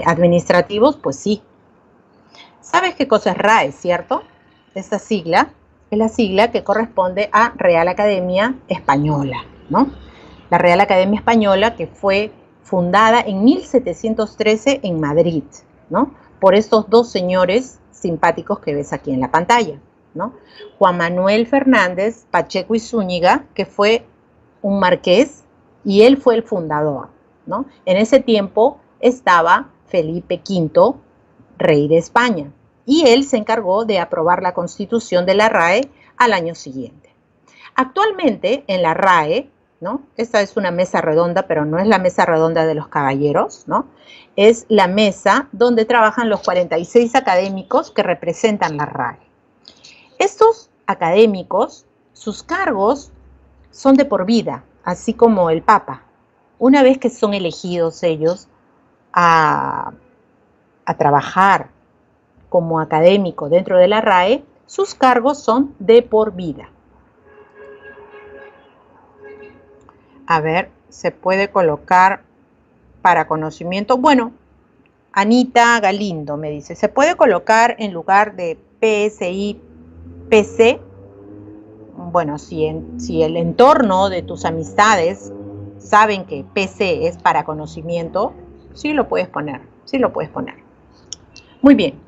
administrativos? Pues sí. ¿Sabes qué cosa es RAE, cierto? Esta sigla es la sigla que corresponde a Real Academia Española, ¿no? La Real Academia Española, que fue fundada en 1713 en Madrid, ¿no? Por estos dos señores simpáticos que ves aquí en la pantalla, ¿no? Juan Manuel Fernández Pacheco y Zúñiga, que fue un marqués, y él fue el fundador, ¿no? En ese tiempo estaba Felipe V, rey de España, y él se encargó de aprobar la constitución de la RAE al año siguiente. Actualmente en la RAE, ¿no? Esta es una mesa redonda, pero no es la mesa redonda de los caballeros, ¿no? Es la mesa donde trabajan los 46 académicos que representan la RAE. Estos académicos, sus cargos son de por vida, así como el Papa. Una vez que son elegidos ellos a trabajar como académico dentro de la RAE, sus cargos son de por vida. A ver, se puede colocar para conocimiento. Bueno, Anita Galindo me dice, ¿se puede colocar en lugar de PSI, PC? Bueno, si el entorno de tus amistades saben que PC es para conocimiento, sí lo puedes poner, sí lo puedes poner. Muy bien.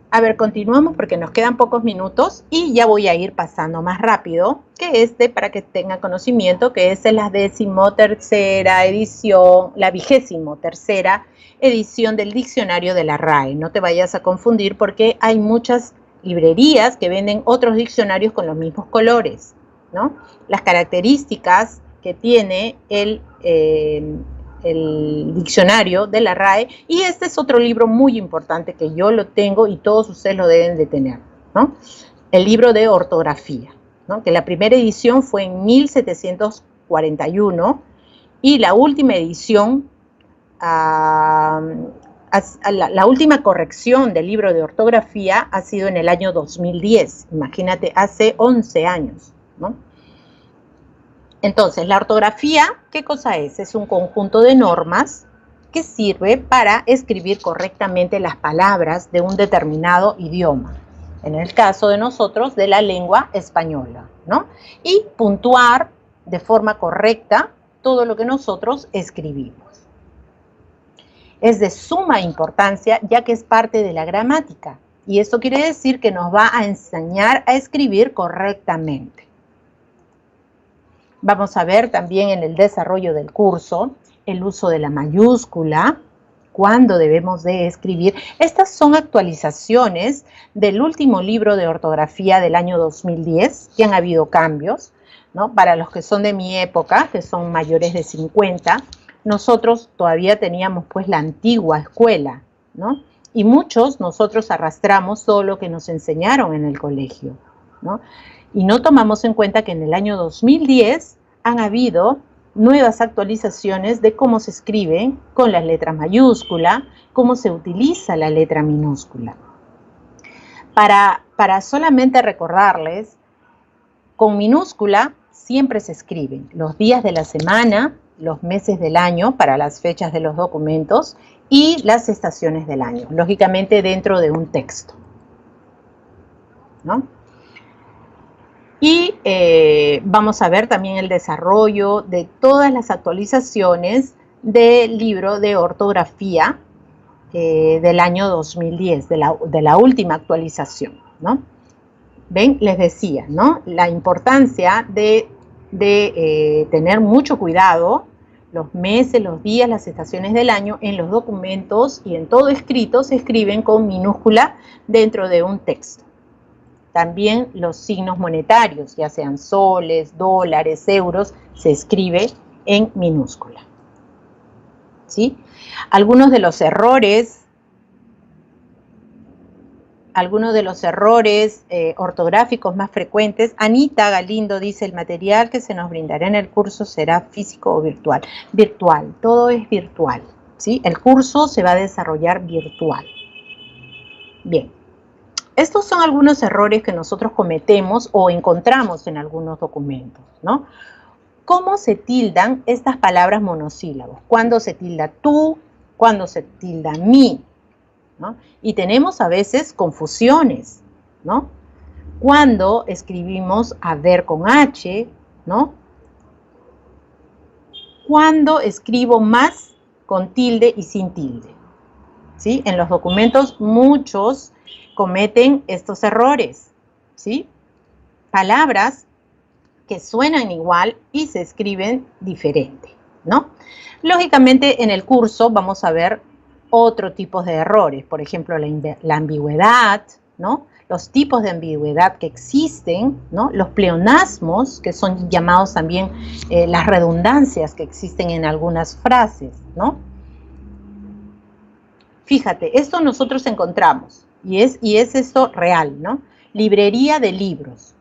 A ver, continuamos porque nos quedan pocos minutos y ya voy a ir pasando más rápido que para que tengan conocimiento, que es la 13ª edición, la 23ª edición del diccionario de la RAE. No te vayas a confundir porque hay muchas librerías que venden otros diccionarios con los mismos colores, ¿no? Las características que tiene el diccionario de la RAE, y este es otro libro muy importante que yo lo tengo y todos ustedes lo deben de tener, ¿no? El libro de ortografía, ¿no? Que la primera edición fue en 1741 y la última edición, la última corrección del libro de ortografía ha sido en el año 2010, imagínate, hace 11 años, ¿no? Entonces, la ortografía, ¿qué cosa es? Es un conjunto de normas que sirve para escribir correctamente las palabras de un determinado idioma. En el caso de nosotros, de la lengua española, ¿no? Y puntuar de forma correcta todo lo que nosotros escribimos. Es de suma importancia ya que es parte de la gramática. Y esto quiere decir que nos va a enseñar a escribir correctamente. Vamos a ver también en el desarrollo del curso el uso de la mayúscula, cuándo debemos de escribir. Estas son actualizaciones del último libro de ortografía del año 2010, que han habido cambios, ¿no? Para los que son de mi época, que son mayores de 50, nosotros todavía teníamos pues la antigua escuela, ¿no? Y muchos nosotros arrastramos todo lo que nos enseñaron en el colegio, ¿no? Y no tomamos en cuenta que en el año 2010 han habido nuevas actualizaciones de cómo se escriben con las letras mayúsculas, cómo se utiliza la letra minúscula. Para solamente recordarles, con minúscula siempre se escriben los días de la semana, los meses del año para las fechas de los documentos y las estaciones del año, lógicamente dentro de un texto, ¿no? Y vamos a ver también el desarrollo de todas las actualizaciones del libro de ortografía del año 2010, de la última actualización, ¿no? Ven, les decía, ¿no? La importancia de tener mucho cuidado los meses, los días, las estaciones del año en los documentos y en todo escrito se escriben con minúscula dentro de un texto. También los signos monetarios, ya sean soles, dólares, euros, se escribe en minúscula, ¿sí? Algunos de los errores ortográficos más frecuentes. Anita Galindo dice, el material que se nos brindará en el curso será físico o virtual. Virtual, todo es virtual, ¿sí? El curso se va a desarrollar virtual. Bien. Estos son algunos errores que nosotros cometemos o encontramos en algunos documentos, ¿no? ¿Cómo se tildan estas palabras monosílabos? ¿Cuándo se tilda tú? ¿Cuándo se tilda mí? ¿No? Y tenemos a veces confusiones, ¿no? Cuando escribimos haber con H, ¿no? Cuando escribo más con tilde y sin tilde, ¿sí? En los documentos muchos cometen estos errores, ¿sí? Palabras que suenan igual y se escriben diferente, ¿no? Lógicamente en el curso vamos a ver otro tipo de errores, por ejemplo la ambigüedad, ¿no? Los tipos de ambigüedad que existen, ¿no? Los pleonasmos, que son llamados también las redundancias que existen en algunas frases, ¿no? Fíjate, esto nosotros encontramos, y es esto real, ¿no? Librería de libros.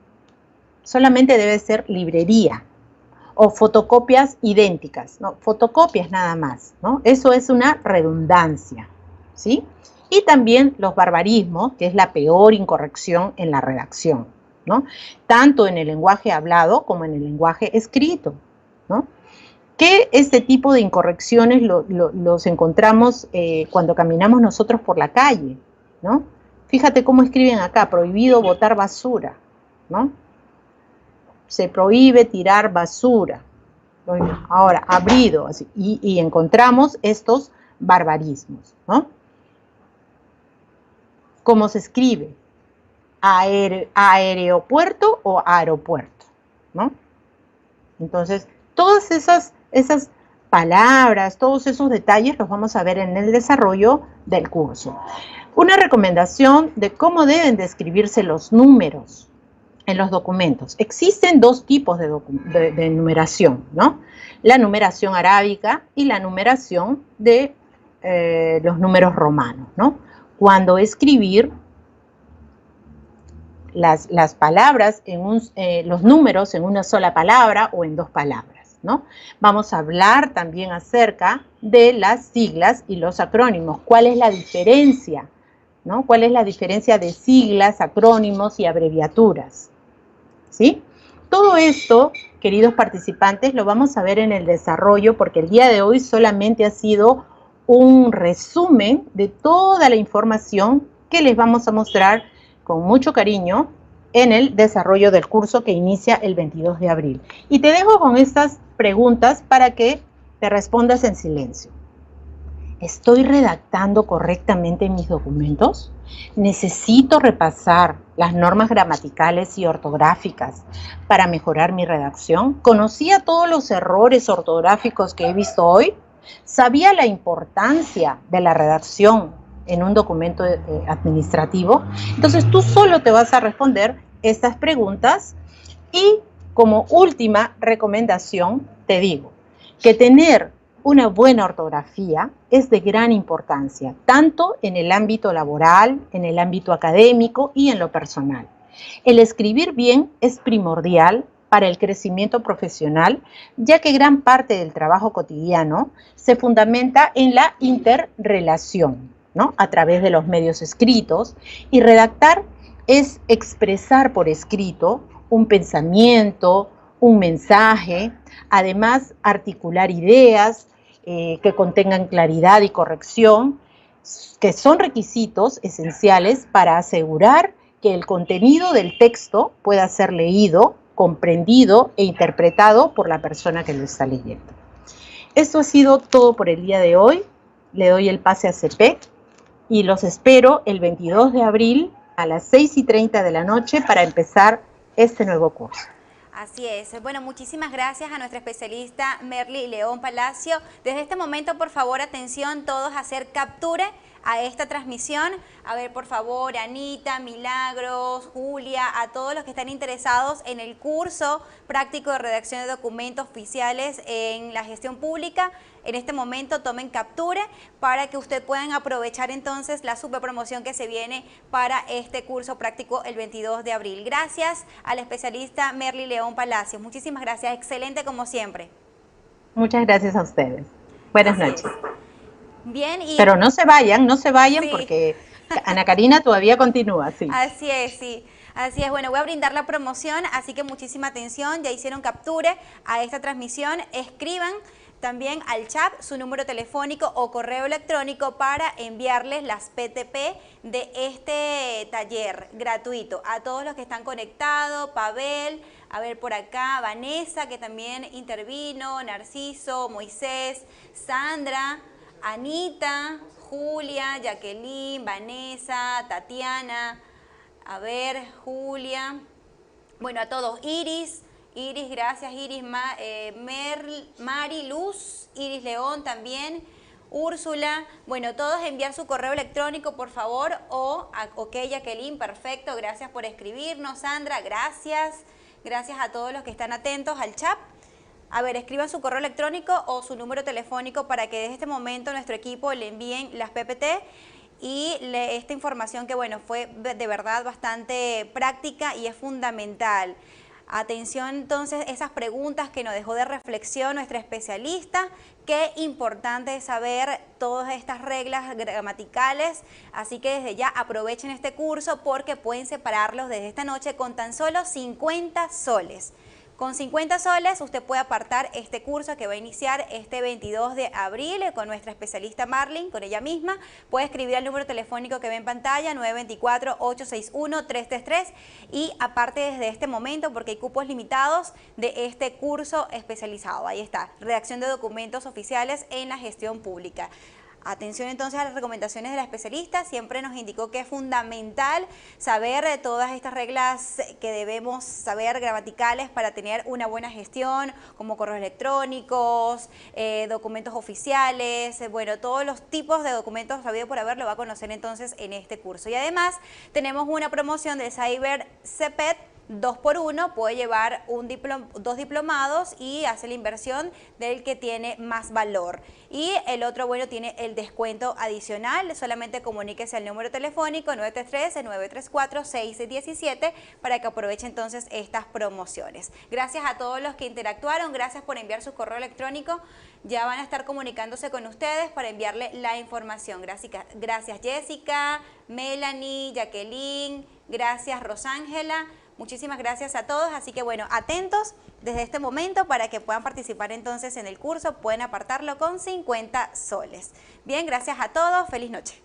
Solamente debe ser librería, o fotocopias idénticas, ¿no? Fotocopias nada más, ¿no? Eso es una redundancia, ¿sí? Y también los barbarismos, que es la peor incorrección en la redacción, ¿no? Tanto en el lenguaje hablado como en el lenguaje escrito, ¿no? Que este tipo de incorrecciones los encontramos cuando caminamos nosotros por la calle, ¿no? Fíjate cómo escriben acá, prohibido botar basura, ¿no? Se prohíbe tirar basura. Ahora, abrido, así, y encontramos estos barbarismos, ¿no? ¿Cómo se escribe? Aeropuerto o aeropuerto, ¿no? Entonces, todas esas palabras, todos esos detalles los vamos a ver en el desarrollo del curso. Una recomendación de cómo deben de escribirse los números en los documentos. Existen dos tipos de numeración, ¿no? La numeración arábica y la numeración de los números romanos, ¿no? Cuando escribir las palabras, los números en una sola palabra o en dos palabras, ¿no? Vamos a hablar también acerca de las siglas y los acrónimos. ¿Cuál es la diferencia, ¿no? ¿Cuál es la diferencia de siglas, acrónimos y abreviaturas? ¿Sí? Todo esto, queridos participantes, lo vamos a ver en el desarrollo porque el día de hoy solamente ha sido un resumen de toda la información que les vamos a mostrar con mucho cariño en el desarrollo del curso que inicia el 22 de abril. Y te dejo con estas preguntas para que te respondas en silencio. ¿Estoy redactando correctamente mis documentos? ¿Necesito repasar las normas gramaticales y ortográficas para mejorar mi redacción? ¿Conocía todos los errores ortográficos que he visto hoy? ¿Sabía la importancia de la redacción en un documento administrativo? Entonces tú solo te vas a responder estas preguntas y como última recomendación te digo que tener una buena ortografía es de gran importancia, tanto en el ámbito laboral, en el ámbito académico y en lo personal. El escribir bien es primordial para el crecimiento profesional, ya que gran parte del trabajo cotidiano se fundamenta en la interrelación, ¿no? A través de los medios escritos, y redactar es expresar por escrito un pensamiento, un mensaje, además articular ideas, que contengan claridad y corrección, que son requisitos esenciales para asegurar que el contenido del texto pueda ser leído, comprendido e interpretado por la persona que lo está leyendo. Esto ha sido todo por el día de hoy. Le doy el pase a CEPEC y los espero el 22 de abril a las 6:30 de la noche para empezar este nuevo curso. Así es. Bueno, muchísimas gracias a nuestra especialista Merly León Palacio. Desde este momento, por favor, atención todos a hacer captura a esta transmisión. A ver, por favor, Anita, Milagros, Julia, a todos los que están interesados en el curso práctico de redacción de documentos oficiales en la gestión pública. En este momento tomen captura para que ustedes puedan aprovechar entonces la super promoción que se viene para este curso práctico el 22 de abril. Gracias a la especialista Merly León Palacios. Muchísimas gracias. Excelente como siempre. Muchas gracias a ustedes. Buenas noches. Bien, pero no se vayan sí, porque Ana Karina todavía continúa, sí. Así es, sí. Así es, bueno, voy a brindar la promoción, así que muchísima atención, ya hicieron capture a esta transmisión, escriban también al chat su número telefónico o correo electrónico para enviarles las PTP de este taller gratuito a todos los que están conectados, Pavel, a ver por acá, Vanessa que también intervino, Narciso, Moisés, Sandra, Anita, Julia, Jacqueline, Vanessa, Tatiana, a ver, Julia, bueno, a todos, Iris, gracias, Iris, Mari Luz, Iris León también, Úrsula, bueno, todos enviar su correo electrónico, por favor, ok, Jacqueline, perfecto, gracias por escribirnos, Sandra, gracias a todos los que están atentos al chat. A ver, escriban su correo electrónico o su número telefónico para que desde este momento nuestro equipo le envíen las PPT y esta información que, bueno, fue de verdad bastante práctica y es fundamental. Atención entonces, esas preguntas que nos dejó de reflexión nuestra especialista, qué importante es saber todas estas reglas gramaticales, así que desde ya aprovechen este curso porque pueden separarlos desde esta noche con tan solo 50 soles. Con 50 soles usted puede apartar este curso que va a iniciar este 22 de abril con nuestra especialista Marlene, con ella misma. Puede escribir al número telefónico que ve en pantalla, 924-861-333 y aparte desde este momento, porque hay cupos limitados de este curso especializado. Ahí está, redacción de documentos oficiales en la gestión pública. Atención entonces a las recomendaciones de la especialista, siempre nos indicó que es fundamental saber todas estas reglas que debemos saber gramaticales para tener una buena gestión, como correos electrónicos, documentos oficiales, bueno, todos los tipos de documentos sabido por haber lo va a conocer entonces en este curso. Y además tenemos una promoción de Cyber CPET 2x1, puede llevar dos diplomados y hace la inversión del que tiene más valor. Y el otro, bueno, tiene el descuento adicional, solamente comuníquese al número telefónico 933-934-617 para que aproveche entonces estas promociones. Gracias a todos los que interactuaron, gracias por enviar su correo electrónico, ya van a estar comunicándose con ustedes para enviarle la información. Gracias Jessica, Melanie, Jacqueline, gracias Rosángela. Muchísimas gracias a todos, así que bueno, atentos desde este momento para que puedan participar entonces en el curso, pueden apartarlo con 50 soles. Bien, gracias a todos, feliz noche.